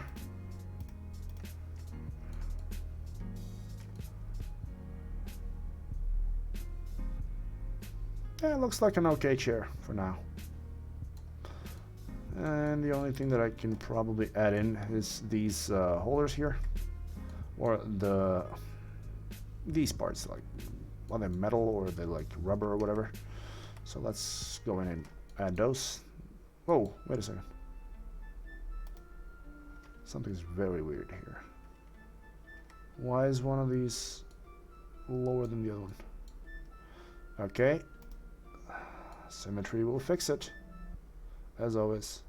Yeah, it looks like an okay chair for now. And the only thing that I can probably add in is these holders here, or these parts, like, are they metal or they like rubber or whatever. So let's go in and add those. Whoa, wait a second. Something's very weird here. Why is one of these lower than the other one? Okay. Symmetry will fix it. As always.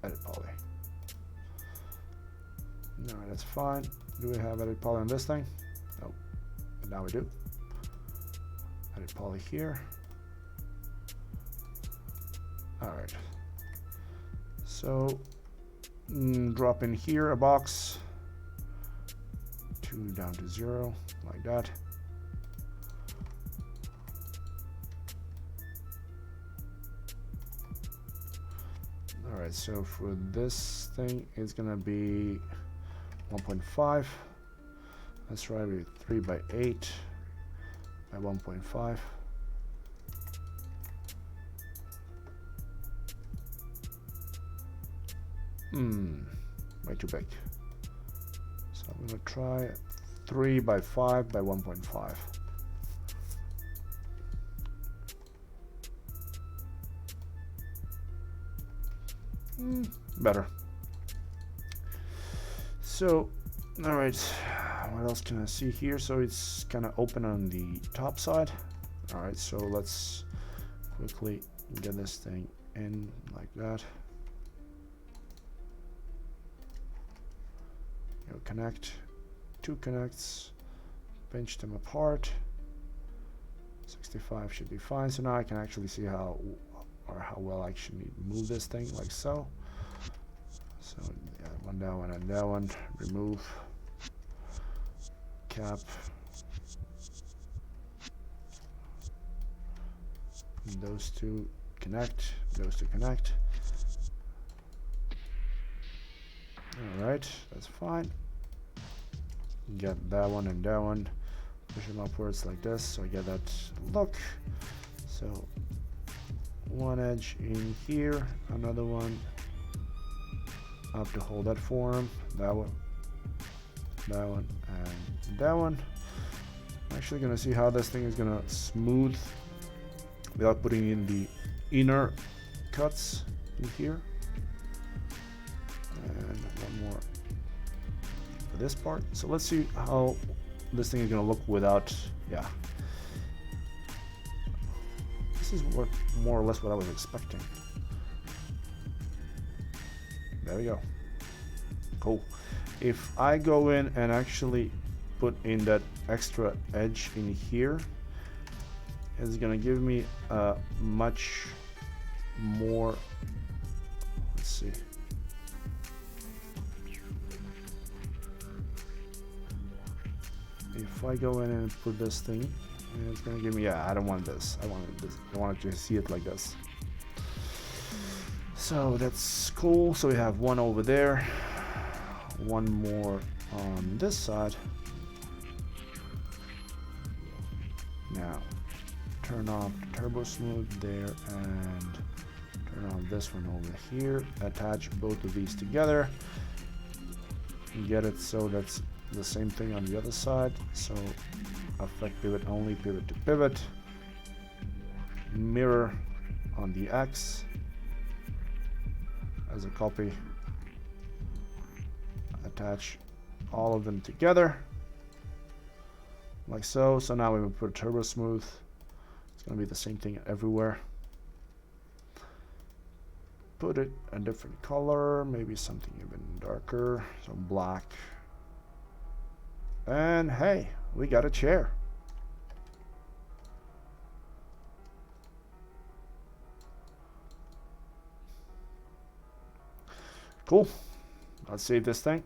Edit poly. Alright, that's fine. Do we have edit poly on this thing? Nope. But now we do. Edit poly here. Alright. So drop in here a box. 2 down to 0, like that. Alright, so for this thing, it's gonna be 1.5. Let's try with 3 by 8 by 1.5. Way too big. So I'm gonna try 3 by 5 by 1.5. Better. So, all right, what else can I see here? So it's kind of open on the top side. All right, so let's quickly get this thing in like that. Connect, 2 connects, pinch them apart. 65 should be fine. So now I can actually see how well I actually move this thing, like so. So yeah, one down, one and that one. Remove. Cap. Those two connect. Those two connect. All right, that's fine. Get that one and that one. Push them upwards like this, so I get that look. So one edge in here, another one up to hold that form, that one, and that one. I'm actually gonna see how this thing is gonna smooth without putting in the inner cuts in here. And one more for this part. So let's see how this thing is gonna look without, yeah. This is what more or less what I was expecting. There we go. Cool. If I go in and actually put in that extra edge in here, it's gonna give me a much more, let's see. If I go in and put this thing, it's gonna give me, yeah, I don't want this. I wanted to see it like this. So that's cool. So we have one over there, one more on this side. Now, turn off turbo smooth there and turn on this one over here. Attach both of these together. Get it so that's the same thing on the other side. So affect pivot only, pivot to pivot. Mirror on the X as a copy. Attach all of them together like so. So now we will put turbo smooth. It's going to be the same thing everywhere. Put it a different color, maybe something even darker, so black. And hey, we got a chair. Cool. Let's save this thing.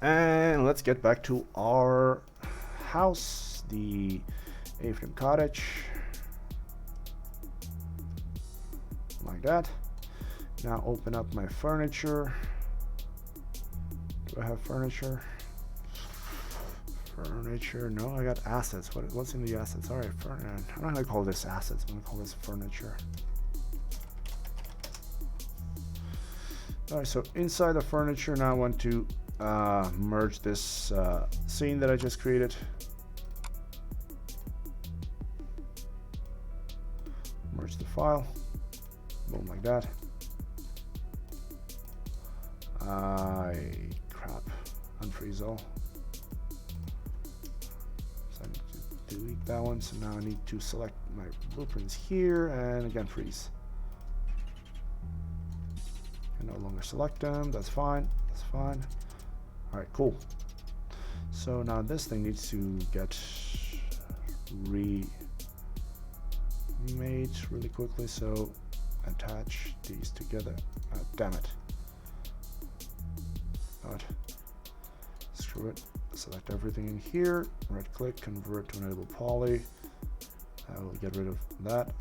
And let's get back to our house, the A-frame cottage. Like that. Now open up my furniture. Do I have furniture? Furniture. No, I got assets. What's in the assets? All right, I'm not gonna call this assets. I'm gonna call this furniture. All right, so inside the furniture, now I want to merge this scene that I just created. Merge the file. Boom, like that. Crap. Unfreeze all. So I need to delete that one. So now I need to select my blueprints here and again freeze. I no longer select them. That's fine. That's fine. All right, cool. So now this thing needs to get remade really quickly. So attach these together. Damn it. Not. Screw it. Select everything in here. Right click, convert to enable poly. I will get rid of that.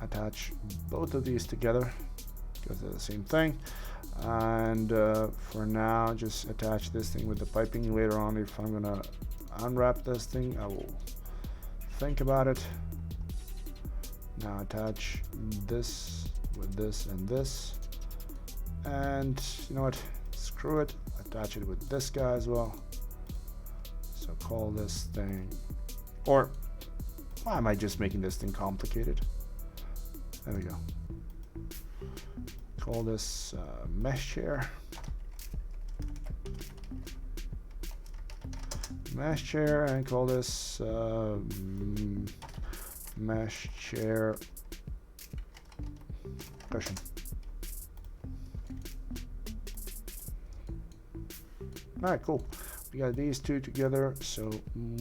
Attach both of these together because they're the same thing. And for now, just attach this thing with the piping. Later on, if I'm gonna unwrap this thing, I will think about it. Now attach this with this and this. And you know what? Screw it. Attach it with this guy as well. So call this thing, or why am I just making this thing complicated? There we go. Call this mesh chair. Mesh chair, and call this mesh chair cushion. All right, cool. We got these two together, so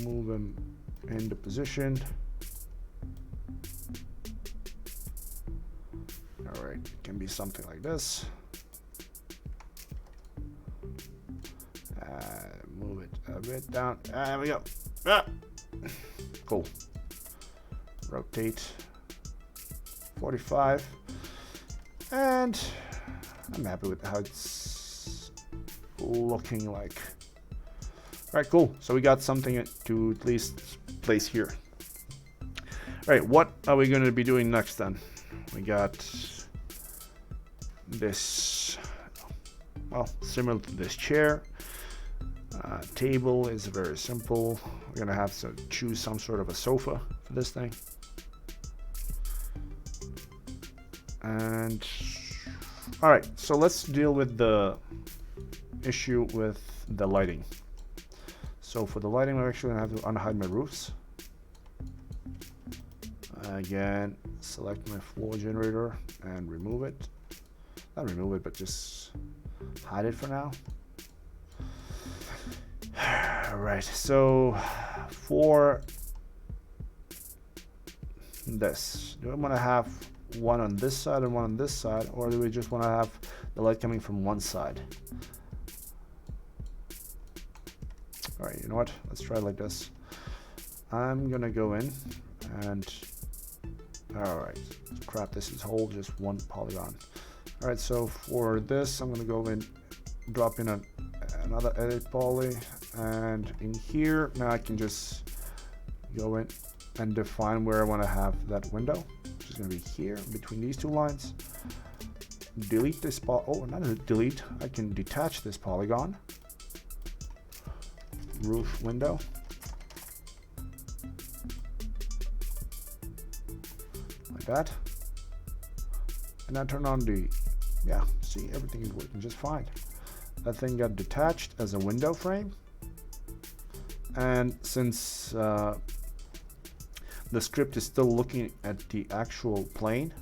move them into position. All right, it can be something like this. Move it a bit down. There we go. Ah. Cool. Rotate 45, and I'm happy with how it's looking like. All right, cool. So we got something to at least place here. All right, what are we going to be doing next then? We got this, well, similar to this chair. Table is very simple. We're gonna have to choose some sort of a sofa for this thing. And all right, so let's deal with the issue with the lighting. So for the lighting, we're actually gonna have to unhide my roofs. Again, select my floor generator and remove it. Not remove it, but just hide it for now. All right, so for this, do I want to have one on this side and one on this side, or do we just want to have the light coming from one side? All right, you know what? Let's try it like this. I'm gonna go in and, all right, crap, this is whole just one polygon. All right, so for this, I'm gonna go in, drop in another edit poly, and in here, now I can just go in and define where I wanna have that window, which is gonna be here, between these two lines. Delete this not a delete, I can detach this polygon. Roof window. Like that. And I turn on the, yeah, see, everything is working just fine. That thing got detached as a window frame. And since the script is still looking at the actual plane,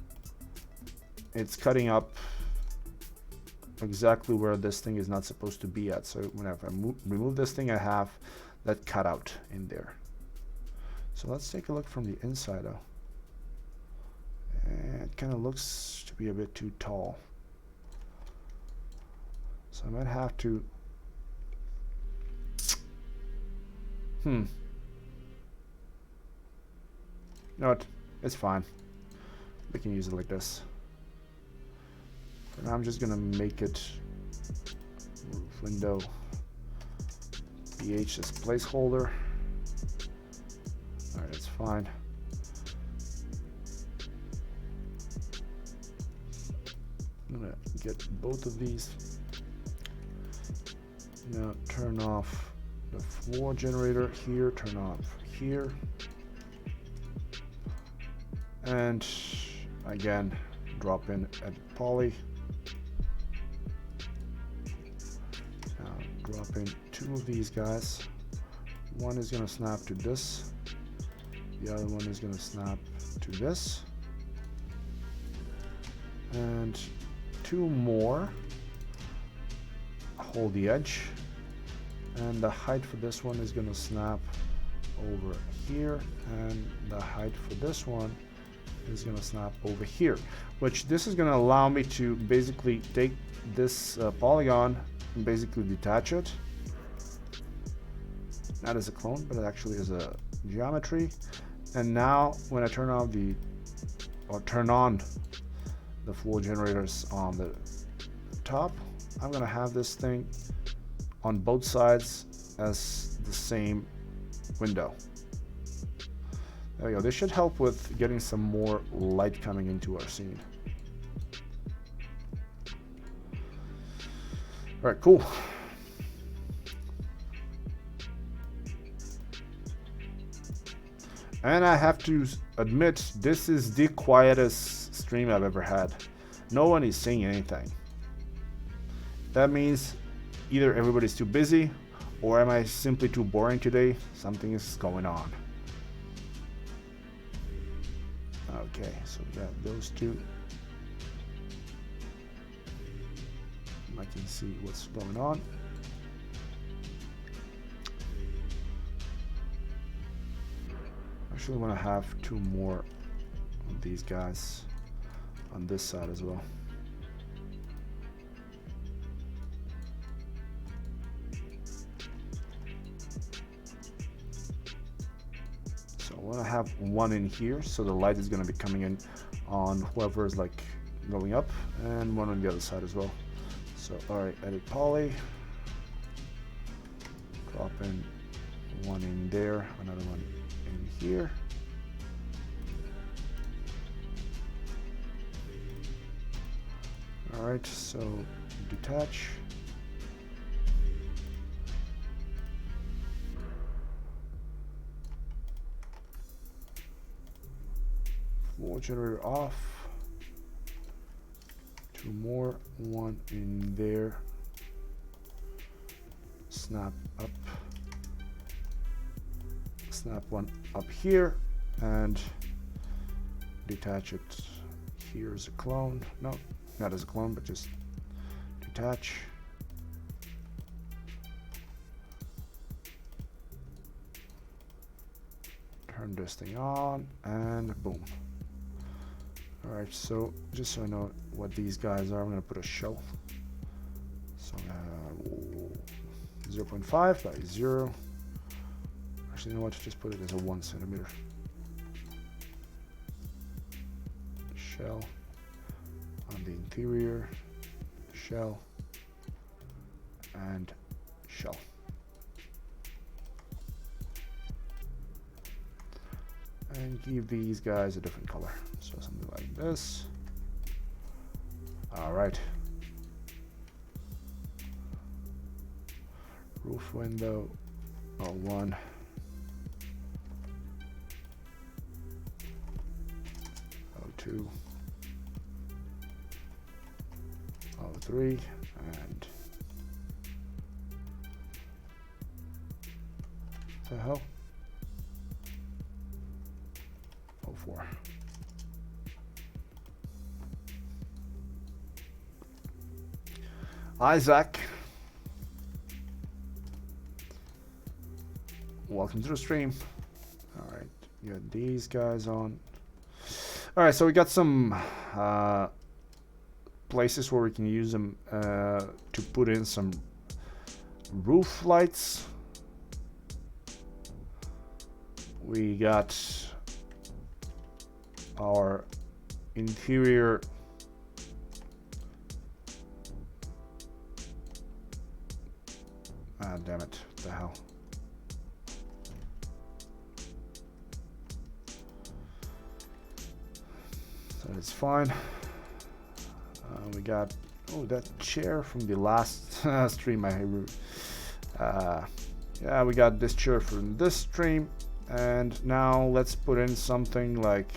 it's cutting up exactly where this thing is not supposed to be at. So whenever I remove this thing, I have that cutout in there. So let's take a look from the inside though. And it kind of looks to be a bit too tall. So I might have to, no, it's fine. We can use it like this. And I'm just gonna make it roof window BH as placeholder. All right, that's fine. I'm gonna get both of these. Now turn off the floor generator here, turn off here. And again, drop in edit poly. Now drop in two of these guys. One is gonna snap to this. The other one is gonna snap to this. And two more. Hold the edge. And the height for this one is gonna snap over here. And the height for this one is gonna snap over here, which this is gonna allow me to basically take this polygon and basically detach it. Not as a clone, but actually as a geometry. And now when I turn on the floor generators on the top, I'm gonna have this thing on both sides as the same window. There we go. This should help with getting some more light coming into our scene. All right, cool. And I have to admit, this is the quietest stream I've ever had. No one is saying anything. That means either everybody's too busy, or am I simply too boring today? Something is going on. Okay, so we got those two. I can see what's going on. Actually, want to have two more of these guys on this side as well. So I want to have one in here, so the light is going to be coming in on whoever is like going up, and one on the other side as well. So all right, edit poly, drop in one in there, another one in here. All right, so detach. Floor generator off. Two more, one in there. Snap up. Snap one up here and detach it here as a clone. No, not as a clone, but just detach. Turn this thing on and boom. All right, so just so I know what these guys are, I'm gonna put a shell. So 0.5 by 0. Actually, you know what? Just put it as a 1 centimeter. Shell. on the interior, shell, and shell. And give these guys a different color. So something like this. All right. Roof window, O1. O2. O3. And what the hell? O4. Isaac, welcome to the stream. All right, you got these guys on. All right, so we got some places where we can use them to put in some roof lights. We got our interior damn it, what the hell. So it's fine. We got, oh, that chair from the last stream yeah, we got this chair from this stream. And now let's put in something like,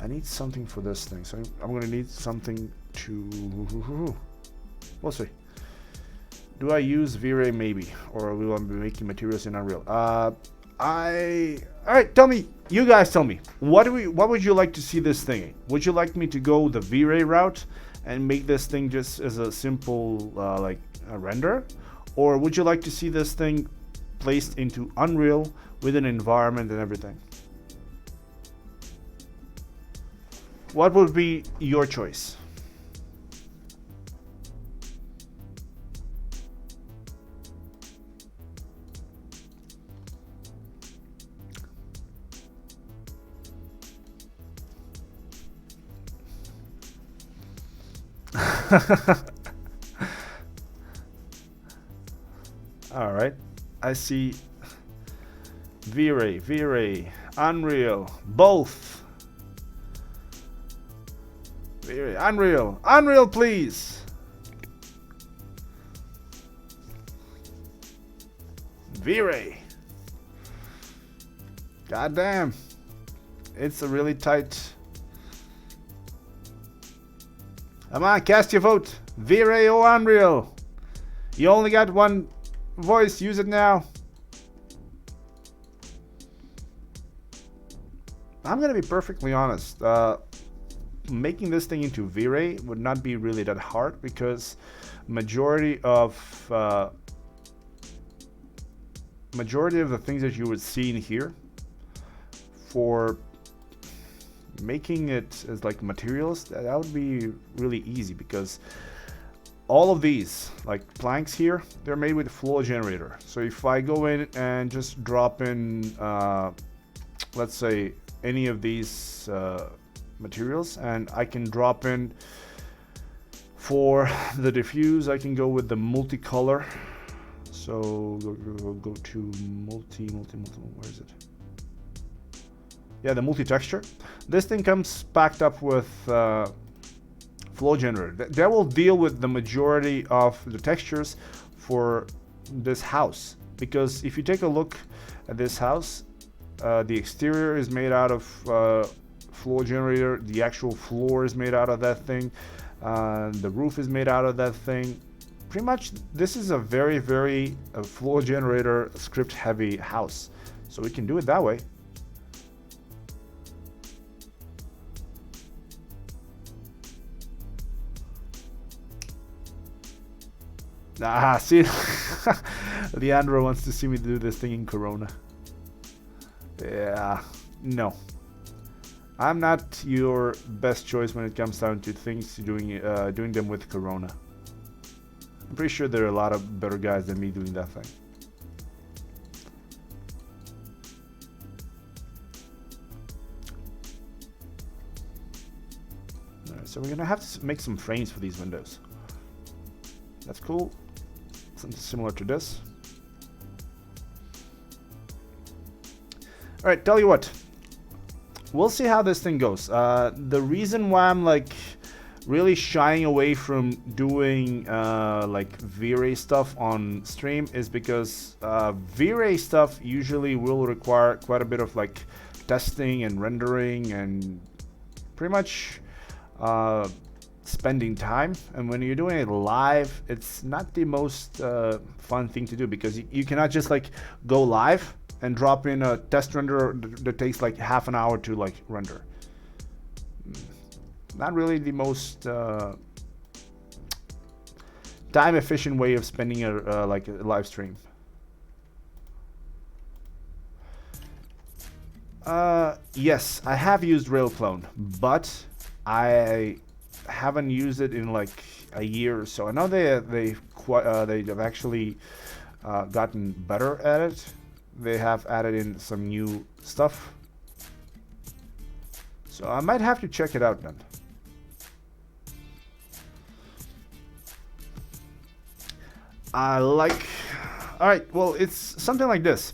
I need something for this thing. So I'm gonna need something to, we'll see. Do I use V-Ray maybe, or will I be making materials in Unreal? All right, tell me, you guys tell me, what would you like to see this thing? Would you like me to go the V-Ray route and make this thing just as a simple like a render? Or would you like to see this thing placed into Unreal with an environment and everything? What would be your choice? All right, I see V-Ray, Unreal, both. V-Ray, Unreal, please. V-Ray. God damn, it's a really tight. Come on, cast your vote. V-Ray or Unreal. You only got one voice, use it now. I'm gonna be perfectly honest. Making this thing into V-Ray would not be really that hard because majority of the things that you would see in here for making it as like materials, that would be really easy because all of these like planks here, they're made with flow generator. So if I go in and just drop in let's say any of these materials, and I can drop in for the diffuse, I can go with the multicolor. So go to multi, where is it? Yeah, the multi-texture. This thing comes packed up with flow generator. That will deal with the majority of the textures for this house. Because if you take a look at this house, the exterior is made out of flow generator. The actual floor is made out of that thing. The roof is made out of that thing. Pretty much, this is a very, very flow generator script heavy house. So we can do it that way. Ah, see, Leandro wants to see me do this thing in Corona. Yeah, no. I'm not your best choice when it comes down to things doing them with Corona. I'm pretty sure there are a lot of better guys than me doing that thing. Alright, So we're gonna have to make some frames for these windows. That's cool. Something similar to this. All right, tell you what. We'll see how this thing goes. The reason why I'm like really shying away from doing like V-Ray stuff on stream is because V-Ray stuff usually will require quite a bit of like testing and rendering and pretty much spending time. And when you're doing it live, it's not the most fun thing to do, because you cannot just like go live and drop in a test render that takes like half an hour to like render. Not really the most time efficient way of spending a like a live stream. Yes, I have used Railclone, but I haven't used it in like a year or so. I know they've actually gotten better at it. They have added in some new stuff, so I might have to check it out then. Alright, well, it's something like this.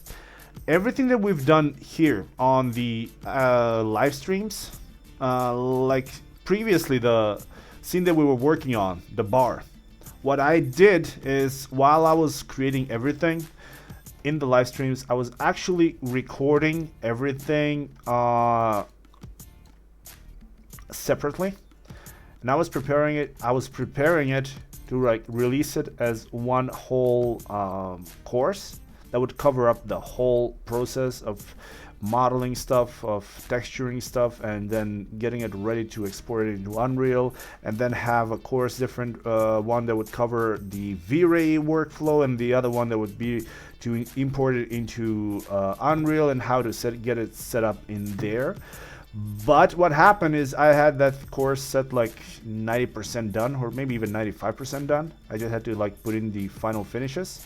Everything that we've done here on the live streams, like previously the scene that we were working on, the bar, what I did is, while I was creating everything in the live streams, I was actually recording everything separately, and I was preparing it to like release it as one whole course that would cover up the whole process of modeling stuff, of texturing stuff, and then getting it ready to export it into Unreal, and then have a course different one that would cover the V-Ray workflow, and the other one that would be to import it into Unreal and how to get it set up in there. But what happened is I had that course set like 90% done, or maybe even 95% done. I just had to like put in the final finishes.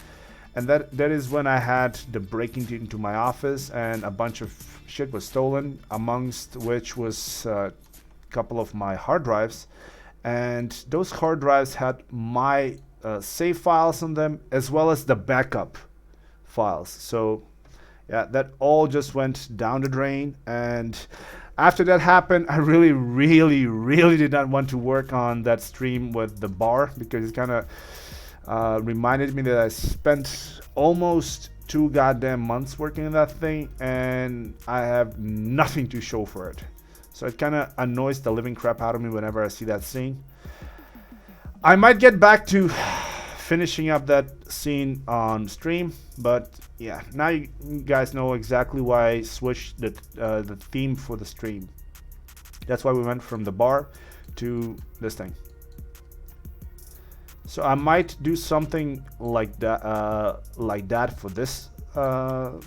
And that is when I had the break into my office, and a bunch of shit was stolen, amongst which was a couple of my hard drives. And those hard drives had my save files on them, as well as the backup files. So yeah, that all just went down the drain. And after that happened, I really did not want to work on that stream with the bar, because it kind of reminded me that I spent almost 2 goddamn months working on that thing, and I have nothing to show for it. So it kind of annoys the living crap out of me whenever I see that scene. I might get back to finishing up that scene on stream, but yeah, now you guys know exactly why I switched the theme for the stream. That's why we went from the bar to this thing. So I might do something like that for this for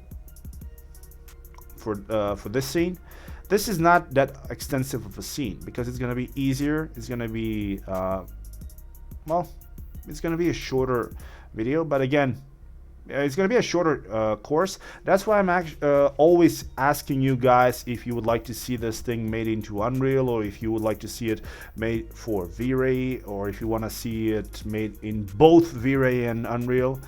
this scene. This is not that extensive of a scene, because it's gonna be easier. It's gonna be well, it's gonna be a shorter video, but again, it's going to be a shorter course. That's why I'm always asking you guys if you would like to see this thing made into Unreal, or if you would like to see it made for V-Ray, or if you want to see it made in both V-Ray and Unreal.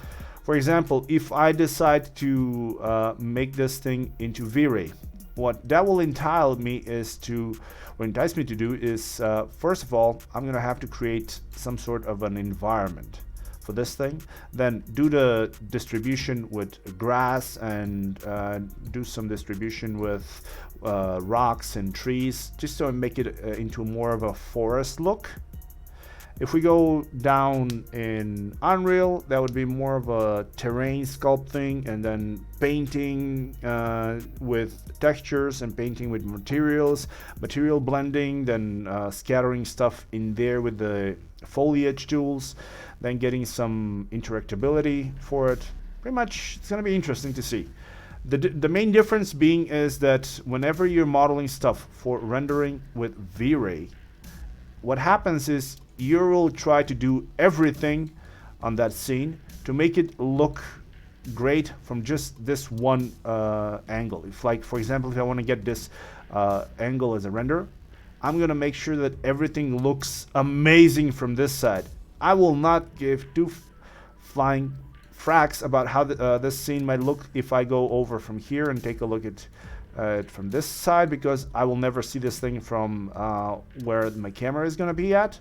For example, if I decide to make this thing into V-Ray, what that will entice me to do is, first of all, I'm going to have to create some sort of an environment for this thing, then do the distribution with grass, and do some distribution with rocks and trees, just to make it into more of a forest look. If we go down in Unreal, that would be more of a terrain sculpting, and then painting with textures, and painting with material blending, then scattering stuff in there with the foliage tools, then getting some interactability for it. Pretty much, it's going to be interesting to see. The main difference being is that whenever you're modeling stuff for rendering with V-Ray, what happens is you will try to do everything on that scene to make it look great from just this one angle. If, like, for example, if I want to get this angle as a render, I'm gonna make sure that everything looks amazing from this side. I will not give two flying fracks about how this scene might look if I go over from here and take a look at it from this side, because I will never see this thing from where my camera is gonna be at.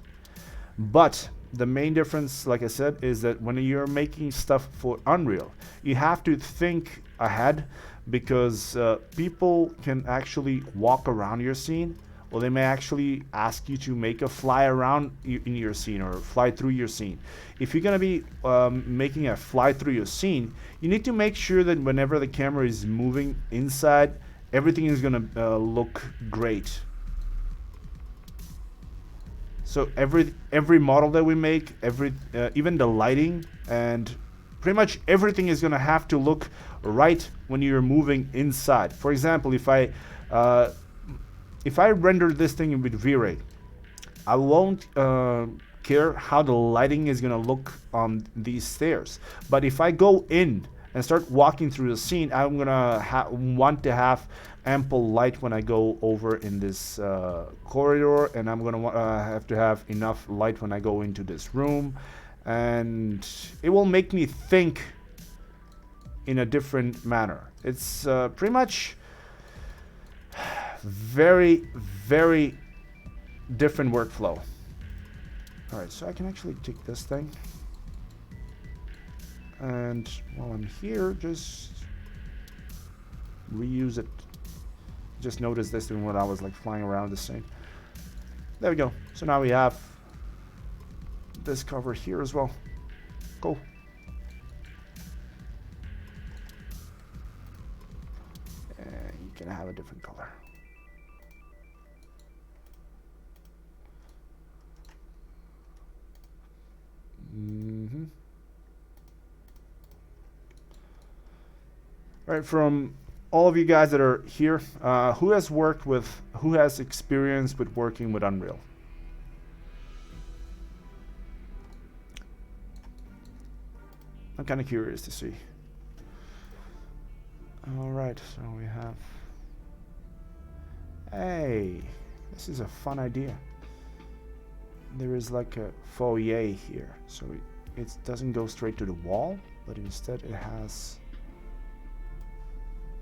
But the main difference, like I said, is that when you're making stuff for Unreal, you have to think ahead, because people can actually walk around your scene, or they may actually ask you to make a fly around in your scene or fly through your scene. If you're going to be making a fly through your scene, you need to make sure that whenever the camera is moving inside, everything is going to look great. So every model that we make, even the lighting and pretty much everything is going to have to look right when you're moving inside. For example, if I render this thing with V-Ray, I won't care how the lighting is going to look on these stairs. But if I go in and start walking through the scene, I'm going to want to have ample light when I go over in this corridor, and I'm going to have to have enough light when I go into this room. And it will make me think in a different manner. It's pretty much very, very different workflow. All right, so I can actually take this thing, and while I'm here, just reuse it. Just notice this thing when I was like flying around the scene. There we go. So now we have this cover here as well. Cool. And you can have a different color. All right, from all of you guys that are here, who has experience with working with Unreal? I'm kind of curious to see. All right, so we have, hey, this is a fun idea. There is like a foyer here, so it doesn't go straight to the wall, but instead it has,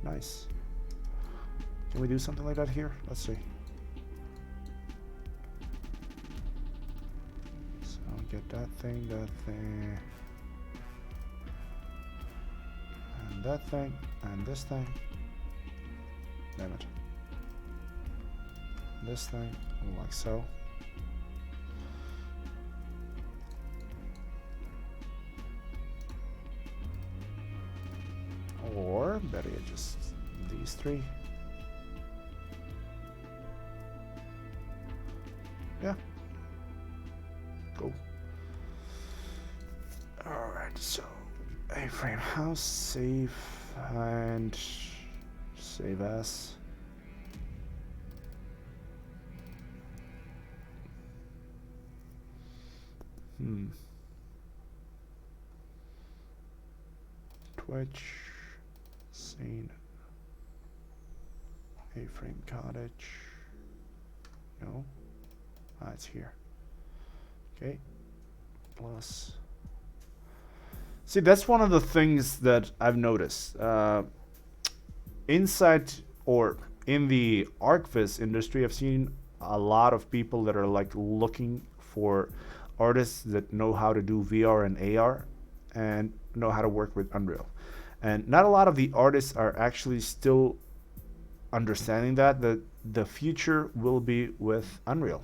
nice. Can we do something like that here? Let's see. So get that thing, and that thing, and this thing. Damn it. This thing, like so. Or better yet, just these three. Yeah. Cool. Alright, so A-frame house, save, and save as. Twitch, scene, A-frame cottage. No, it's here. Okay, plus. See, that's one of the things that I've noticed. Inside or in the ArcViz industry, I've seen a lot of people that are like looking for artists that know how to do VR and AR and know how to work with Unreal. And not a lot of the artists are actually still understanding that the future will be with Unreal.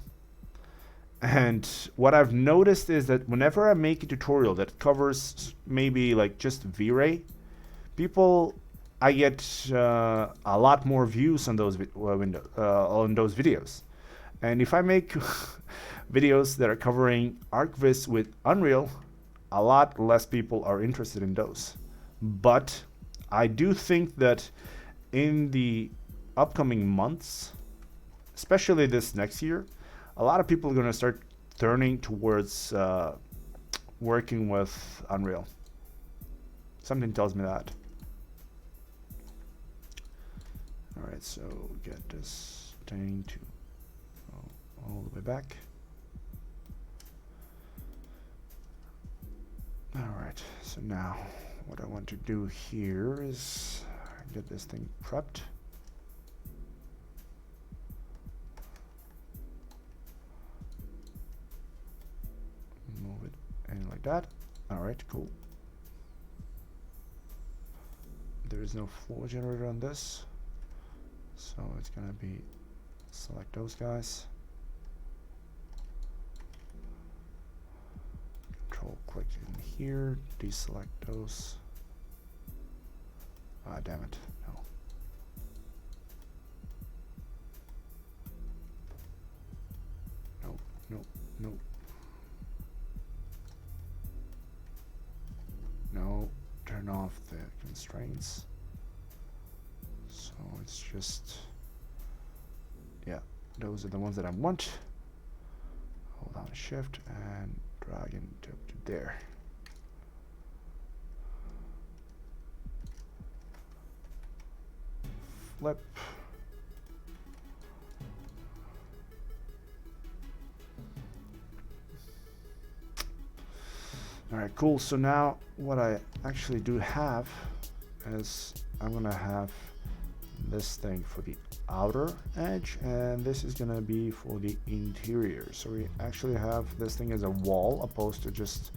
And what I've noticed is that whenever I make a tutorial that covers maybe like just V-Ray, I get a lot more views on those on those videos. And if I make videos that are covering ArcViz with Unreal, a lot less people are interested in those. But I do think that in the upcoming months, especially this next year, a lot of people are going to start turning towards working with Unreal. Something tells me that. All right, so get this thing to all the way back. Alright, so now what I want to do here is get this thing prepped. Move it in like that. Alright, cool. There is no flow generator on this, so it's gonna be select those guys. Control click in here, deselect those. Ah, damn it, no. Nope, nope, nope. No, turn off the constraints. So it's just, yeah, those are the ones that I want. Hold down shift and drag into there. Flip. Alright, cool. So now what I actually do have is I'm gonna have this thing for the outer edge, and this is gonna be for the interior. So we actually have this thing as a wall opposed to just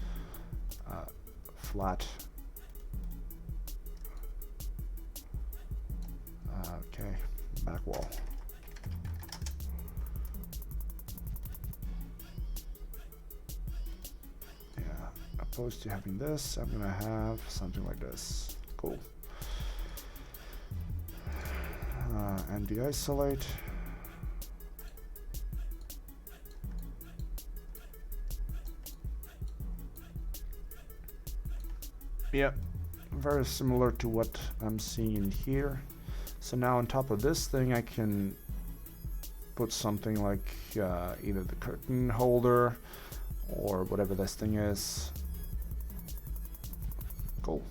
flat. Okay, back wall. Yeah, opposed to having this, I'm gonna have something like this. Cool. And de-isolate. Yep, very similar to what I'm seeing here. So now on top of this thing I can put something like either the curtain holder or whatever this thing is. Cool.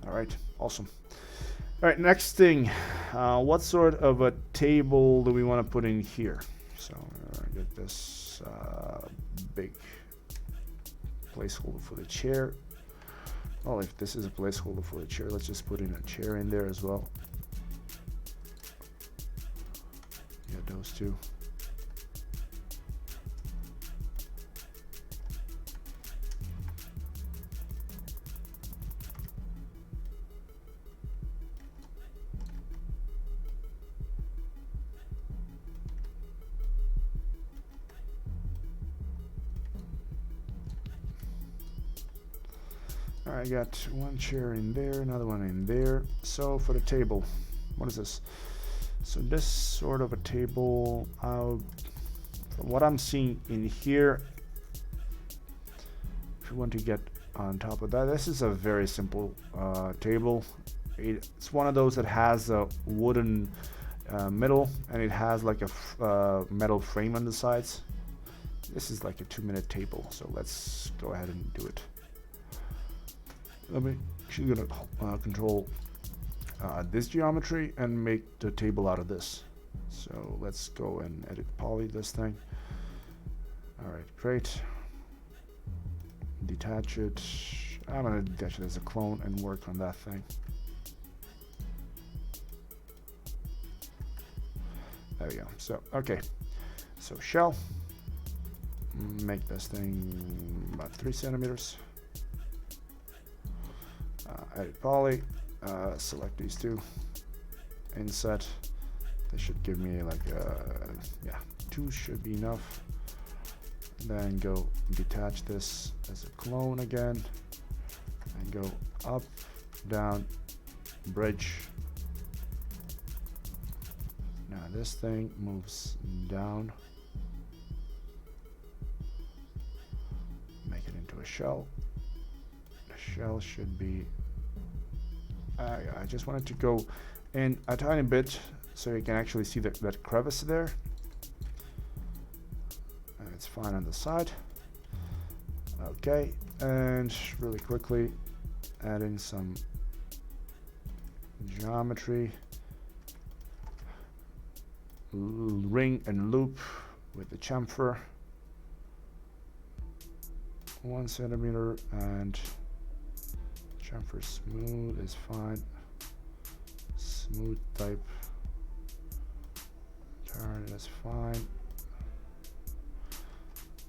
Alright, awesome. Alright, next thing. What sort of a table do we want to put in here? So get this big placeholder for the chair. Well, if this is a placeholder for the chair, let's just put in a chair in there as well. Yeah, those two. I got one chair in there, another one in there. So for the table, what is this? So this sort of a table, from what I'm seeing in here, if you want to get on top of that, this is a very simple table. It's one of those that has a wooden middle, and it has like a metal frame on the sides. This is like a 2-minute table, so let's go ahead and do it. I'm actually gonna control this geometry and make the table out of this. So let's go and edit poly this thing. Alright, great. Detach it. I'm gonna detach it as a clone and work on that thing. There we go. So, okay. So shell. Make this thing about 3 centimeters. Edit poly, select these two, inset. This should give me like yeah, 2 should be enough. Then go detach this as a clone again, and go up, down, bridge. Now this thing moves down. Make it into a shell. The shell should be I just wanted to go in a tiny bit so you can actually see that crevice there. And it's fine on the side. Okay, and really quickly add in some geometry, ring and loop with the chamfer, 1 centimeter, and chamfer smooth is fine. Smooth type turn is fine.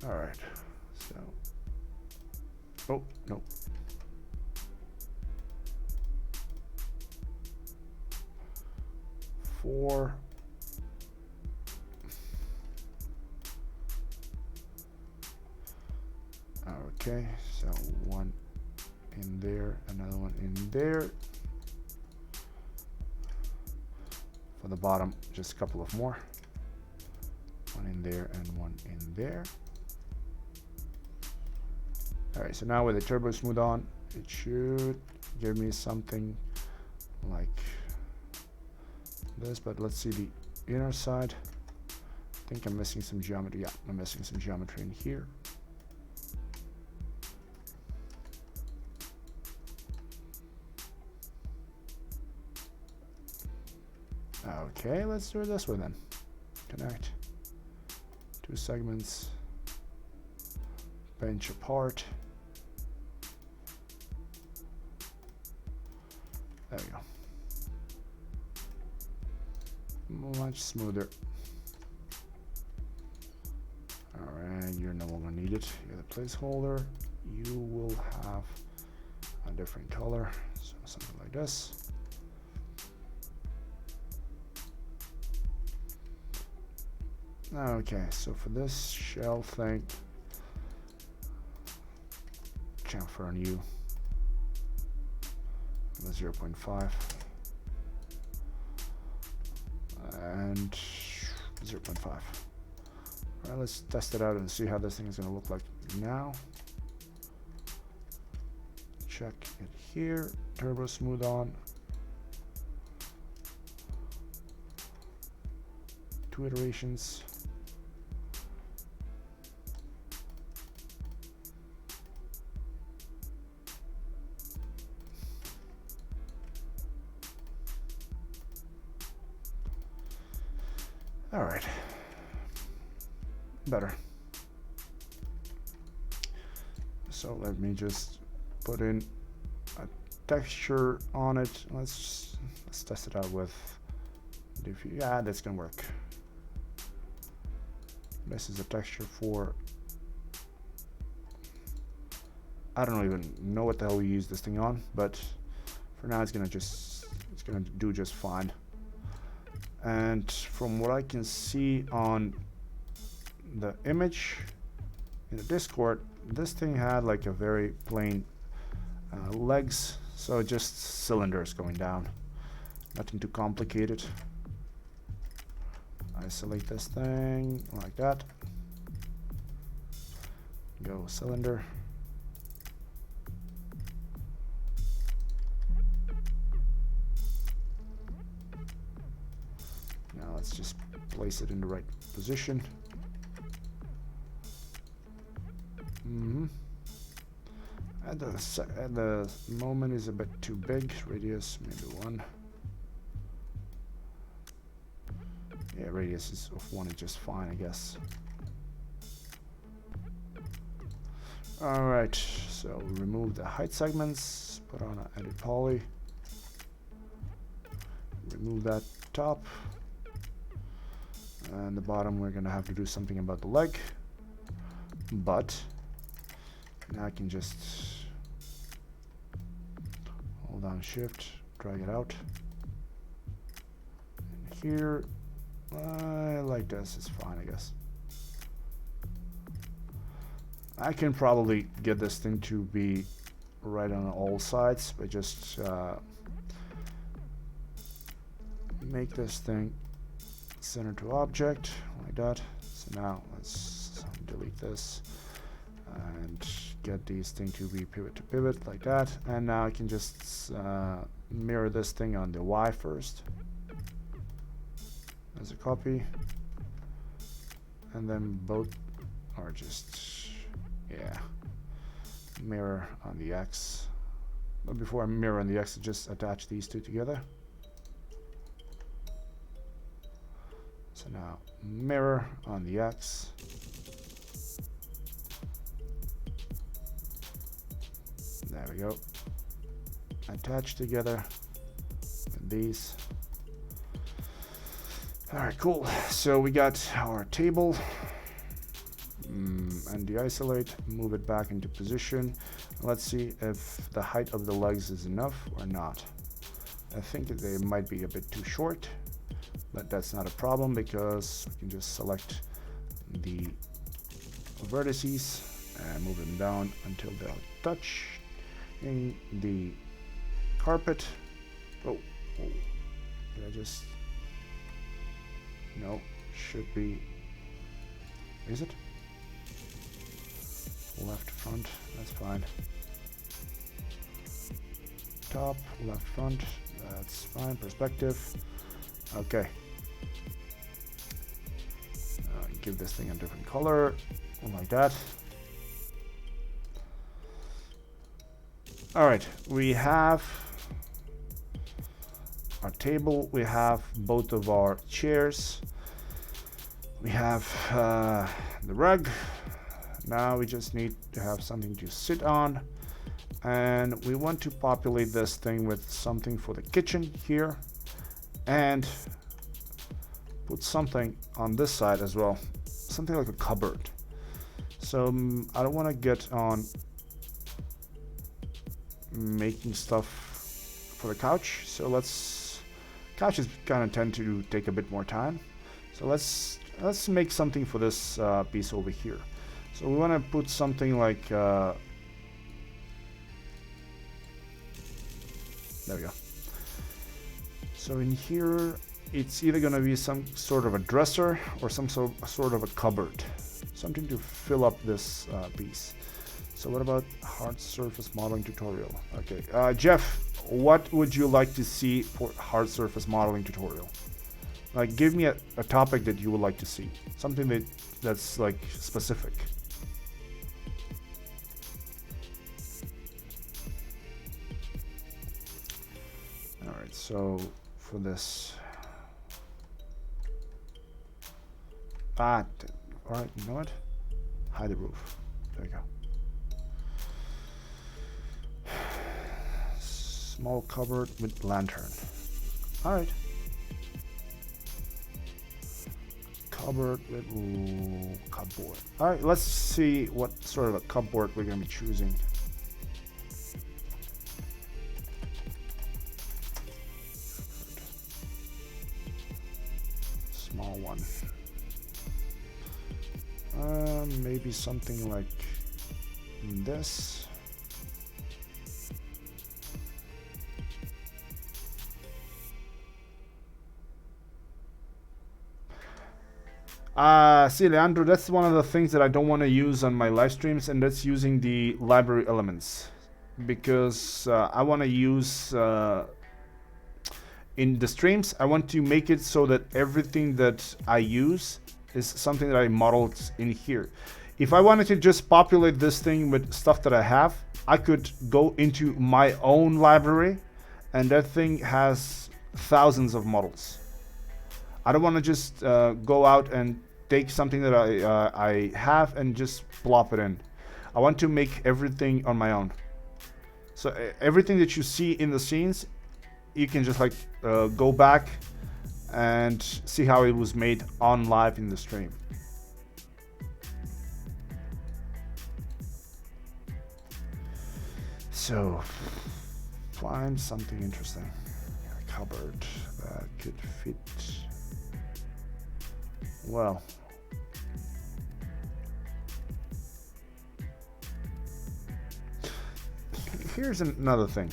All right, so oh no, four. Okay, so one in there, another one in there. For the bottom, just a couple of more. One in there and one in there. All right, so now with the turbo smooth on, it should give me something like this, but let's see the inner side. I think I'm missing some geometry. Yeah, I'm missing some geometry in here. Okay, let's do it this way then. Connect 2 segments, bench apart. There we go. Much smoother. Alright, you're no longer needed. You're the placeholder. You will have a different color, so something like this. Okay, so for this shell thing, chamfer on you, the 0.5 and 0.5. All right, let's test it out and see how this thing is going to look like now. Check it here, turbo smooth on. 2 iterations. All right, better. So let me just put in a texture on it. Let's test it out with diffuse. Yeah, that's gonna work. This is a texture for, I don't even know what the hell we use this thing on, but for now it's gonna do just fine. And from what I can see on the image in the Discord, this thing had like a very plain legs, so just cylinders going down, nothing too complicated. Isolate this thing like that, go cylinder. Now let's just place it in the right position. At the moment is a bit too big. Radius maybe 1. Yeah, radius is of 1 is just fine, I guess. All right, so remove the height segments. Put on an edit poly. Remove that top. And the bottom, we're gonna have to do something about the leg, but now I can just hold down shift, drag it out. And here, I like this, it's fine, I guess. I can probably get this thing to be right on all sides, but just make this thing center to object like that. So now let's delete this and get these things to be pivot to pivot like that. And now I can just mirror this thing on the Y first as a copy, and then both are just mirror on the X But before I mirror on the X, just attach these two together. So now mirror on the X. There we go. Attach together with these. All right, cool. So we got our table. And de-isolate, move it back into position. Let's see if the height of the legs is enough or not. I think they might be a bit too short, but that's not a problem because we can just select the vertices and move them down until they'll touch in the carpet. Oh, did I just... No, should be... Is it? Left front, that's fine. Top, left front, that's fine. Perspective, okay. Give this thing a different color, like that. All right, we have our table, we have both of our chairs, we have the rug. Now we just need to have something to sit on, and we want to populate this thing with something for the kitchen here, and put something on this side as well, something like a cupboard. So I don't want to get on making stuff for the couch, so couches kind of tend to take a bit more time, so let's make something for this piece over here. So we want to put something like, there we go. So in here, it's either going to be some sort of a dresser or some sort of a cupboard, something to fill up this piece. So what about hard surface modeling tutorial? Okay, Jeff, what would you like to see for hard surface modeling tutorial? Like, give me a topic that you would like to see, something that's like specific. Alright, so for this, alright, you know what? Hide the roof. There we go. Small cupboard with lantern. Alright. Cupboard with cupboard. Alright, let's see what sort of a cupboard we're going to be choosing. Small one. Maybe something like this. See, Leandro, that's one of the things that I don't want to use on my live streams, and that's using the library elements, because I want to use in the streams, I want to make it so that everything that I use is something that I modeled in here. If I wanted to just populate this thing with stuff that I have, I could go into my own library, and that thing has thousands of models. I don't want to just go out and take something that I have and just plop it in. I want to make everything on my own. So everything that you see in the scenes, you can just like go back and see how it was made on live in the stream. So find something interesting. A cupboard that could fit. Well, here's another thing.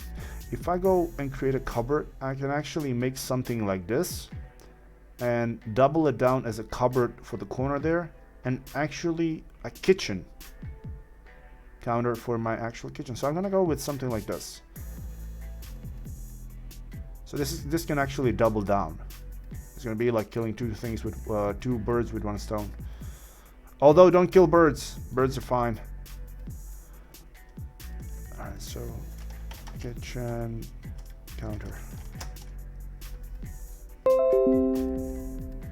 If I go and create a cupboard, I can actually make something like this and double it down as a cupboard for the corner there, and actually a kitchen counter for my actual kitchen. So I'm gonna go with something like this. So this can actually double down. It's gonna be like killing two birds with one stone. Although don't kill birds. Birds are fine. Alright, so kitchen counter.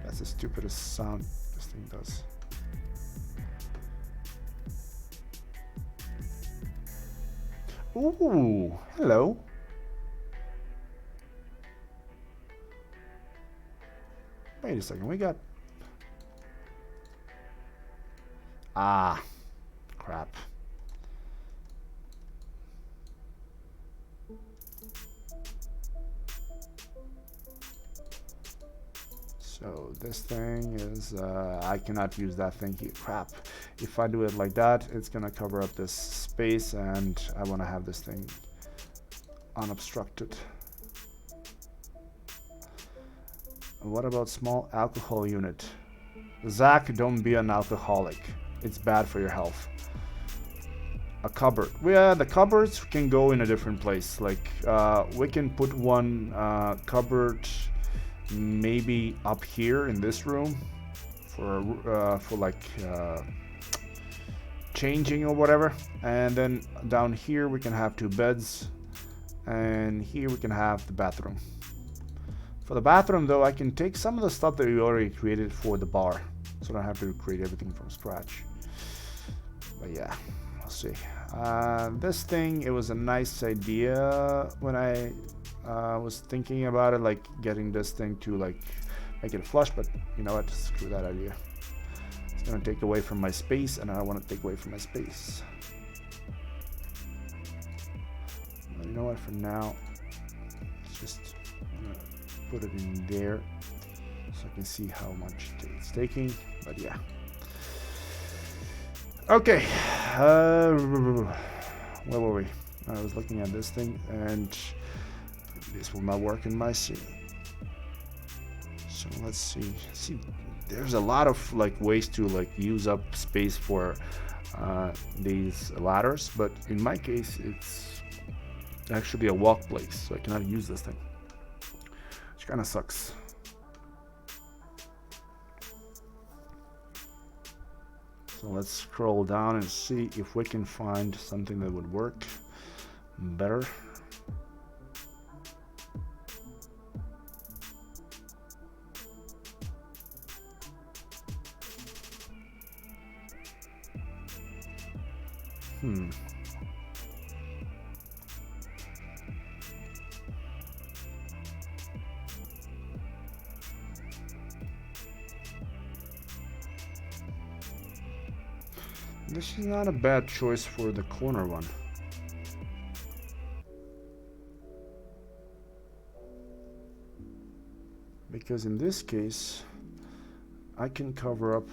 That's the stupidest sound this thing does. Ooh, hello. Wait a second, we got... Ah, crap. So this thing is, I cannot use that thing here. Crap. If I do it like that, it's gonna cover up this space, and I want to have this thing unobstructed. What about small alcohol unit? Zach, don't be an alcoholic. It's bad for your health. A cupboard. Yeah, the cupboards can go in a different place. Like, we can put one cupboard maybe up here in this room for like changing or whatever. And then down here we can have 2 beds. And here we can have the bathroom. For the bathroom, though, I can take some of the stuff that we already created for the bar, so I don't have to create everything from scratch. But yeah, we'll see. This thing, it was a nice idea when I was thinking about it, like getting this thing to like make it flush, but you know what? Screw that idea. It's gonna take away from my space, and I don't want to take away from my space. But you know what? For now, it's just put it in there so I can see how much it's taking. But yeah, okay, where were we? I was looking at this thing, and this will not work in my scene. So let's see, there's a lot of like ways to like use up space for these ladders, but in my case it's actually a walk place, so I cannot use this thing, which kind of sucks. So let's scroll down and see if we can find something that would work better. This is not a bad choice for the corner one. Because in this case, I can cover up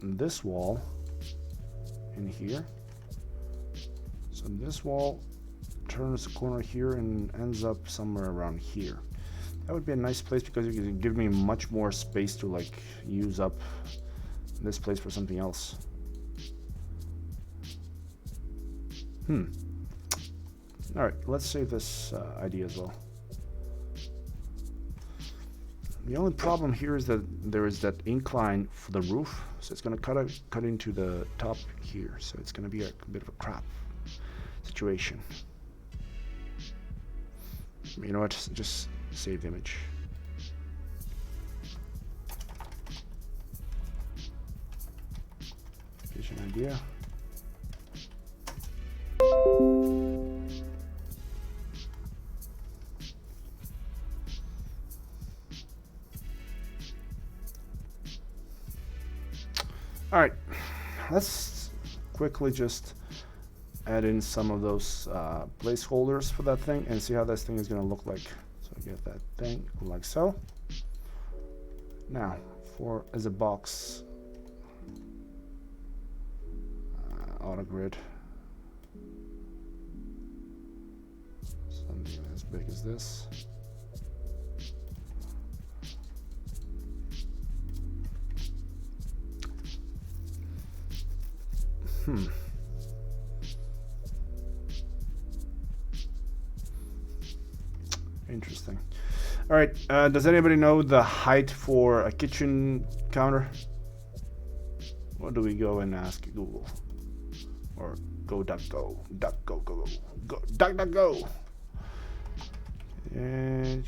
this wall in here. So this wall turns the corner here and ends up somewhere around here. That would be a nice place because it can give me much more space to like use up this place for something else. Alright, let's save this idea as well. The only problem here is that there is that incline for the roof, so it's going to cut into the top here, so it's going to be a bit of a crap situation. You know what, just save the image. Here's an idea. All right, let's quickly just add in some of those placeholders for that thing and see how this thing is going to look like. So I get that thing like so. Now, for as a box, auto grid, something as big as this. Interesting. All right, does anybody know the height for a kitchen counter? Or do we go and ask Google? Or Go, duck, go. Duck, go, go, go. Go, duck, duck, go. And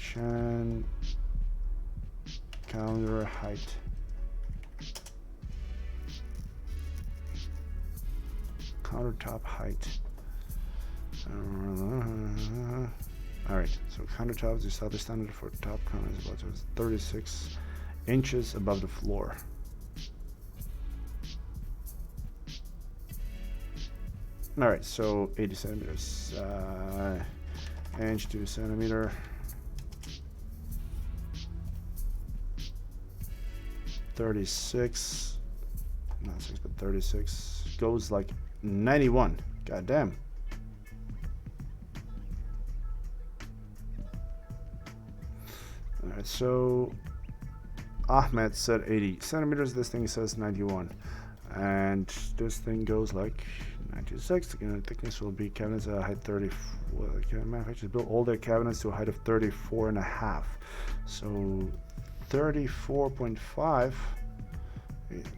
counter height. Countertop height. Alright, so countertop is the established standard for top counter is about 36 inches above the floor. Alright, so 80 centimeters. Inch to centimeter. 36. Not 6, but 36. Goes like 91. God damn. Alright, so Ahmed said 80 centimeters. This thing says 91. And this thing goes like 96. The thickness will be cabinets at a height 30. Manufacturers build all their cabinets to a height of 34 and a half. So 34.5.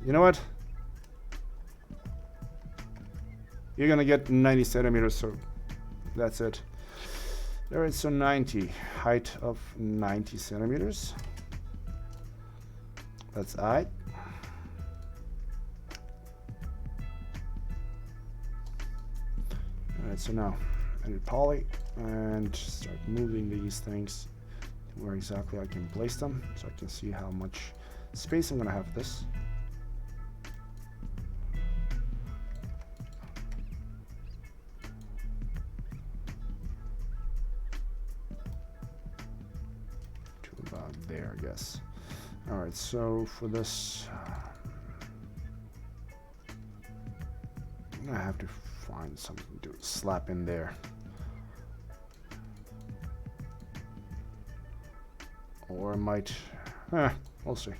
You know what? You're gonna get 90 centimeters, so that's it. There is so 90, height of 90 centimeters. That's alright. Alright, so now edit poly and start moving these things to where exactly I can place them, so I can see how much space I'm gonna have this. About there, I guess. All right, so for this, I have to find something to slap in there, or I might. We'll see.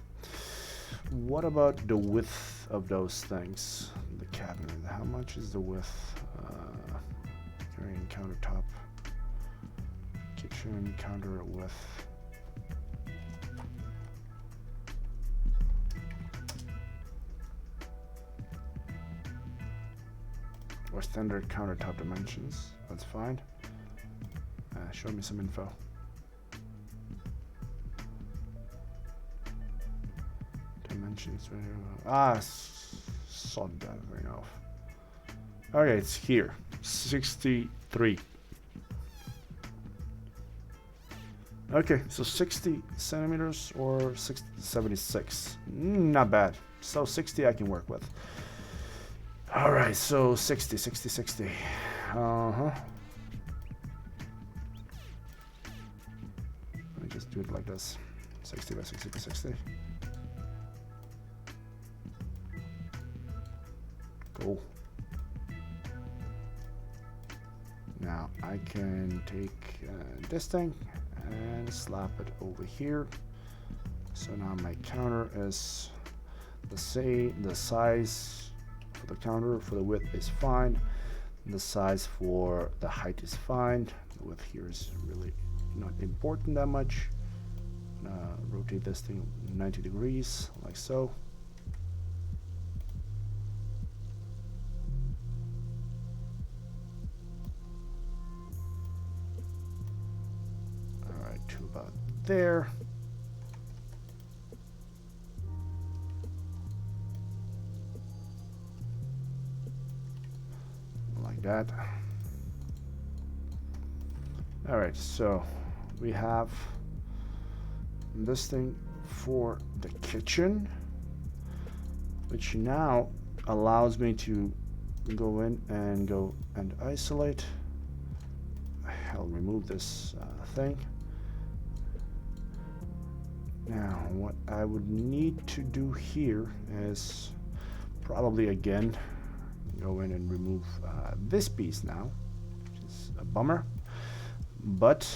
What about the width of those things? The cabinet. How much is the width? Carrying countertop, kitchen counter width. Or standard countertop dimensions. That's fine. Show me some info. Dimensions. Sod that thing off. Okay, it's here. 63. Okay, so 60 centimeters or 76. Not bad. So 60 I can work with. All right, so 60. Let me just do it like this. 60 by 60 by 60. Cool. Now I can take this thing and slap it over here. So now my counter is the size for the counter for the width is fine. The size for the height is fine. The width here is really not important that much. Rotate this thing 90 degrees like so. All right, to about there. That. All right, so we have this thing for the kitchen, which now allows me to go in and isolate. I'll remove this thing. Now what I would need to do here is probably again go in and remove this piece now, which is a bummer, but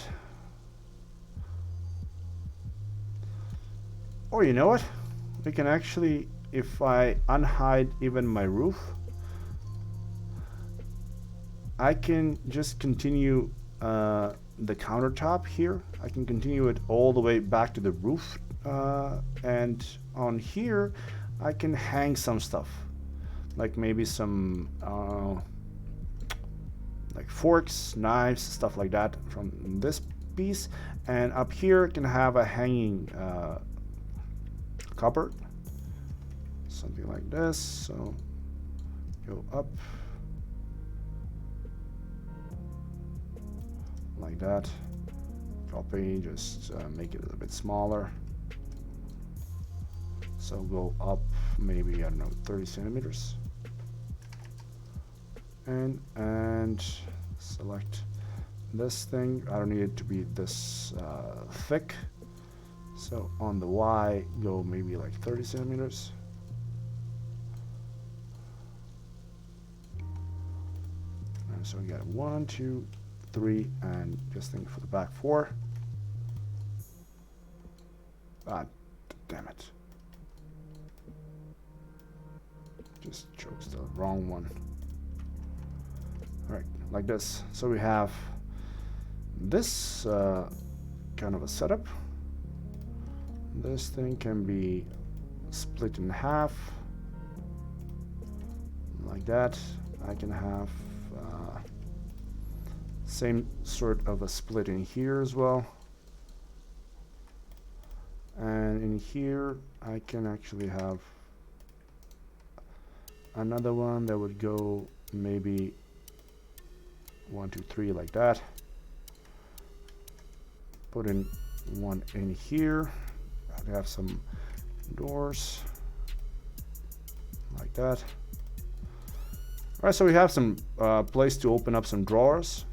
or you know what, we can actually, if I unhide even my roof, I can just continue the countertop here. I can continue it all the way back to the roof, and on here I can hang some stuff, like maybe some like forks, knives, stuff like that from this piece. And up here can have a hanging cupboard, something like this. So go up like that, copy, just make it a little bit smaller. So go up maybe, I don't know, 30 centimeters. And select this thing. I don't need it to be this thick. So on the Y, go maybe like 30 centimeters. And so we got 1, 2, 3, and this thing for the back 4. Ah, damn it. Just chose the wrong one. Alright, like this. So we have this kind of a setup. This thing can be split in half, like that. I can have same sort of a split in here as well. And in here, I can actually have another one that would go maybe 1, 2, 3 like that. Put in one in here. I have some doors like that. All right, so we have some place to open up some drawers.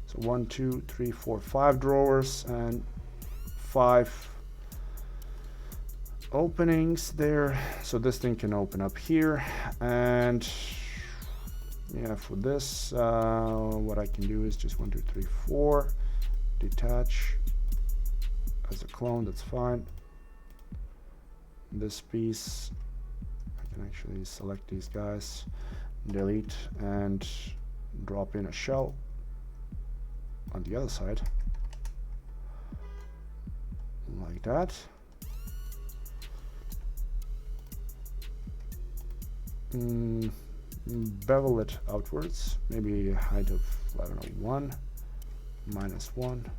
So 1, 2, 3, 4, 5 drawers and 5 openings there. So this thing can open up here. And yeah, for this, what I can do is just 1, 2, 3, 4, detach as a clone. That's fine. This piece, I can actually select these guys, delete, and drop in a shell on the other side, like that. Bevel it outwards, maybe a height of, I don't know, 1, -1.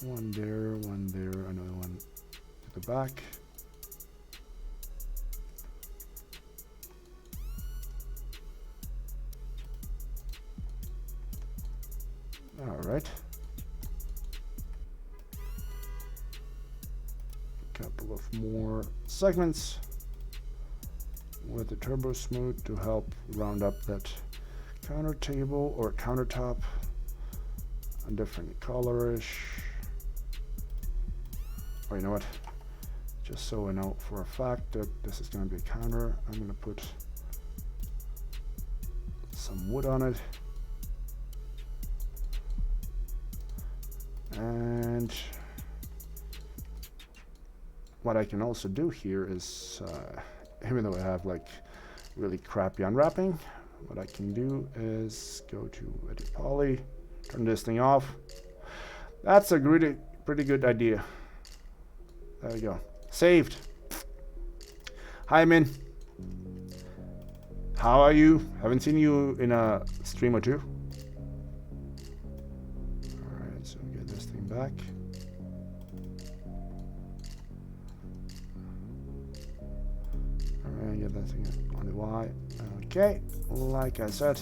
One there, another one to the back. All right. Couple of more segments with the turbo smooth to help round up that counter table or countertop. A different colorish. Oh, you know what? Just so I know for a fact that this is going to be a counter, I'm going to put some wood on it. And what I can also do here is, even though I have like really crappy unwrapping, what I can do is go to Edit Poly, turn this thing off. That's a pretty good idea. There we go. Saved. Hi, Min. How are you? Haven't seen you in a stream or two. Alright, so we get this thing back. Alright, get that thing on the Y. Okay, like I said.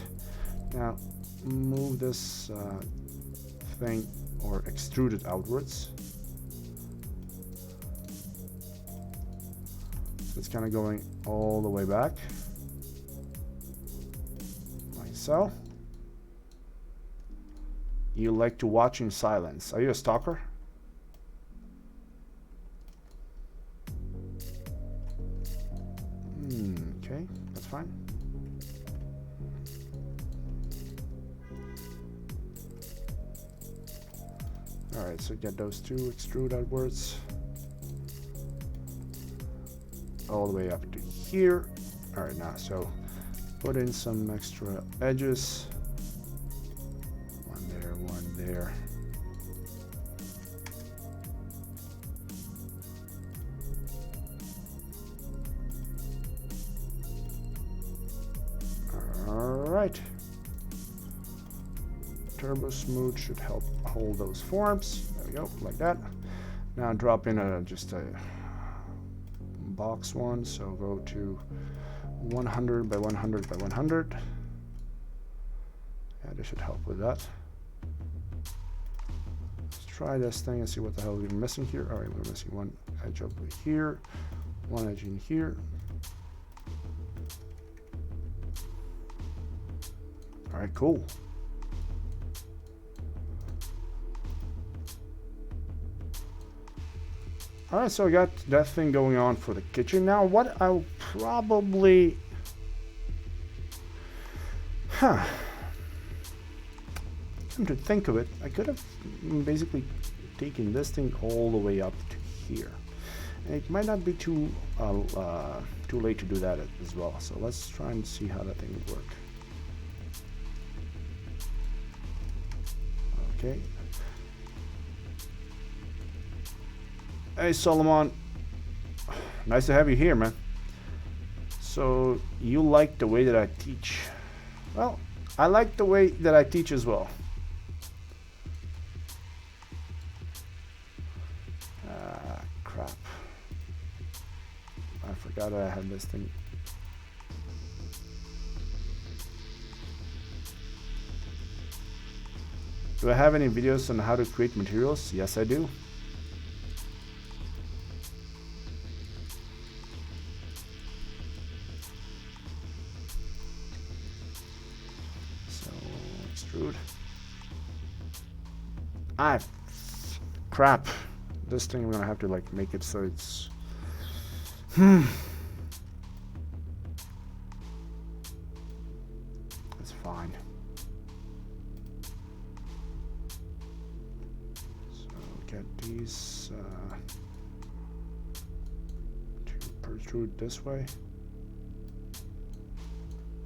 Now, move this thing or extrude it outwards. It's kind of going all the way back, like so. You like to watch in silence. Are you a stalker? Okay, that's fine. All right, so get those two, extrude outwards. All the way up to here. All right, now so put in some extra edges. One there. right. Turbo Smooth should help hold those forms. There we go, like that. Now drop in just a box one, so go to 100 by 100 by 100. Yeah, this should help with that. Let's try this thing and see what the hell we're missing here. All right, we're missing one edge over here, one edge in here. All right, cool. All right, so I got that thing going on for the kitchen. Now, what I'll probably, come to think of it, I could have basically taken this thing all the way up to here. And it might not be too late to do that as well. So let's try and see how that thing would work. Okay. Hey Solomon, nice to have you here, man. So you like the way that I teach? Well, I like the way that I teach as well. Crap. I forgot I had this thing. Do I have any videos on how to create materials? Yes, I do. Extrude. Crap. This thing I'm gonna have to like make it so it's It's fine. So get these to protrude this way.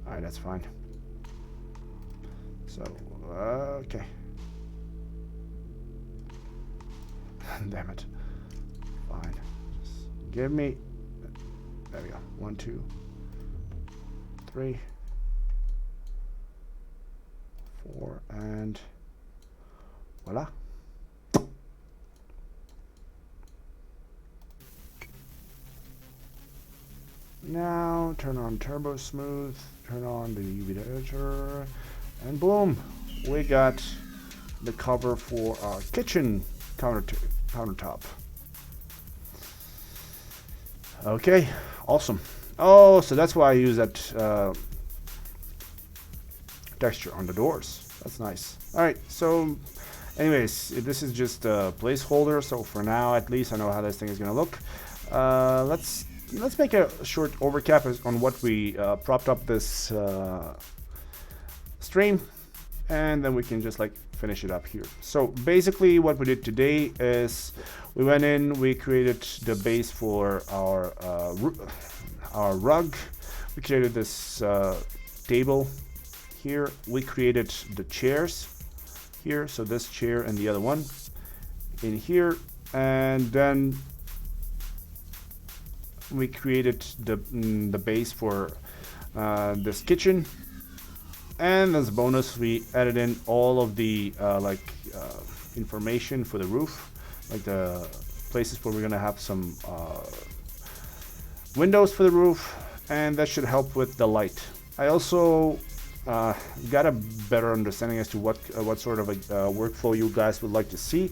Alright, that's fine. So, okay. Damn it. Fine. Just give me. There we go. 1, 2, 3, 4, and voila. Now turn on Turbo Smooth, turn on the UV editor, and boom, we got the cover for our kitchen countertop. Okay, awesome. Oh, so that's why I use that texture on the doors. That's nice. All right, so anyways, this is just a placeholder. So for now, at least I know how this thing is gonna look. Let's make a short overcap on what we propped up this stream, and then we can just like finish it up here. So basically what we did today is we went in, we created the base for our rug. We created this table here. We created the chairs here, so this chair and the other one in here, and then we created the base for this kitchen. And as a bonus, we added in all of the information for the roof, like the places where we're gonna have some windows for the roof, and that should help with the light. I also got a better understanding as to what sort of a workflow you guys would like to see.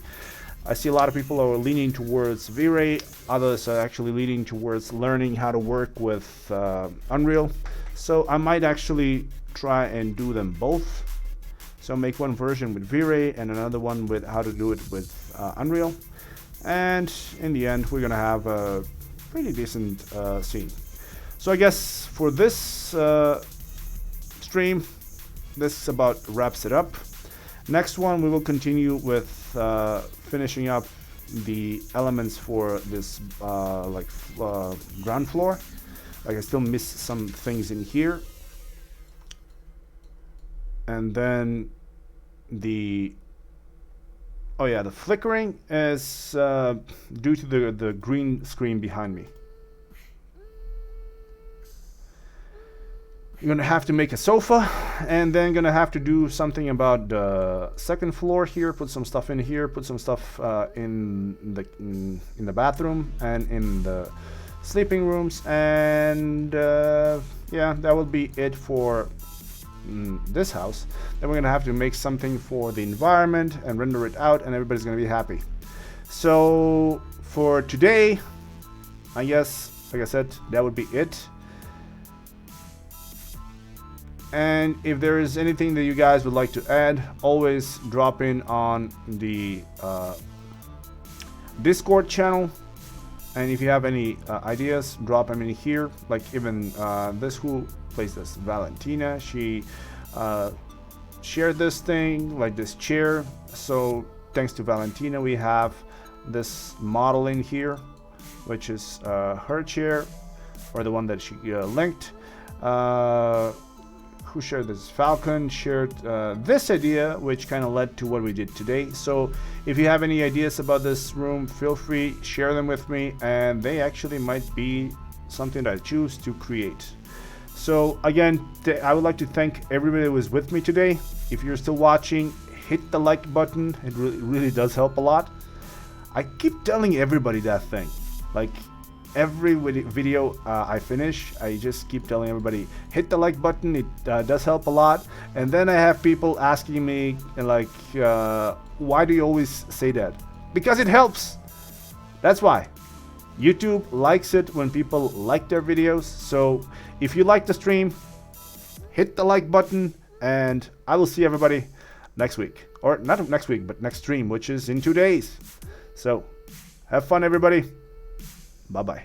I see a lot of people are leaning towards V-Ray, others are actually leaning towards learning how to work with Unreal. So I might actually try and do them both. So make one version with V-Ray and another one with how to do it with Unreal. And in the end, we're gonna have a pretty decent scene. So I guess for this stream, this about wraps it up. Next one, we will continue with finishing up the elements for this ground floor. Like I still miss some things in here. And then the flickering is due to the green screen behind me. You're gonna have to make a sofa, and then gonna have to do something about the second floor here. Put some stuff in here. Put some stuff in the bathroom and in the sleeping rooms, and yeah, that will be it for this house. Then we're gonna have to make something for the environment and render it out, and everybody's gonna be happy. So for today, I guess, like I said, that would be it. And if there is anything that you guys would like to add, always drop in on the Discord channel. And if you have any ideas, drop them in here. Like even this, who plays this, Valentina, she shared this thing, like this chair. So thanks to Valentina, we have this model in here, which is her chair, or the one that she linked. Who shared this? Falcon shared this idea, which kind of led to what we did today. So if you have any ideas about this room, feel free, share them with me, and they actually might be something that I choose to create. So again, I would like to thank everybody that was with me today. If you're still watching, hit the like button. It really does help a lot. I keep telling everybody that thing. Like, every video I finish, I just keep telling everybody, hit the like button. It does help a lot. And then I have people asking me, like, why do you always say that? Because it helps. That's why. YouTube likes it when people like their videos. So if you like the stream, hit the like button, and I will see everybody next week. Or not next week, but next stream, which is in 2 days. So have fun, everybody. Bye-bye.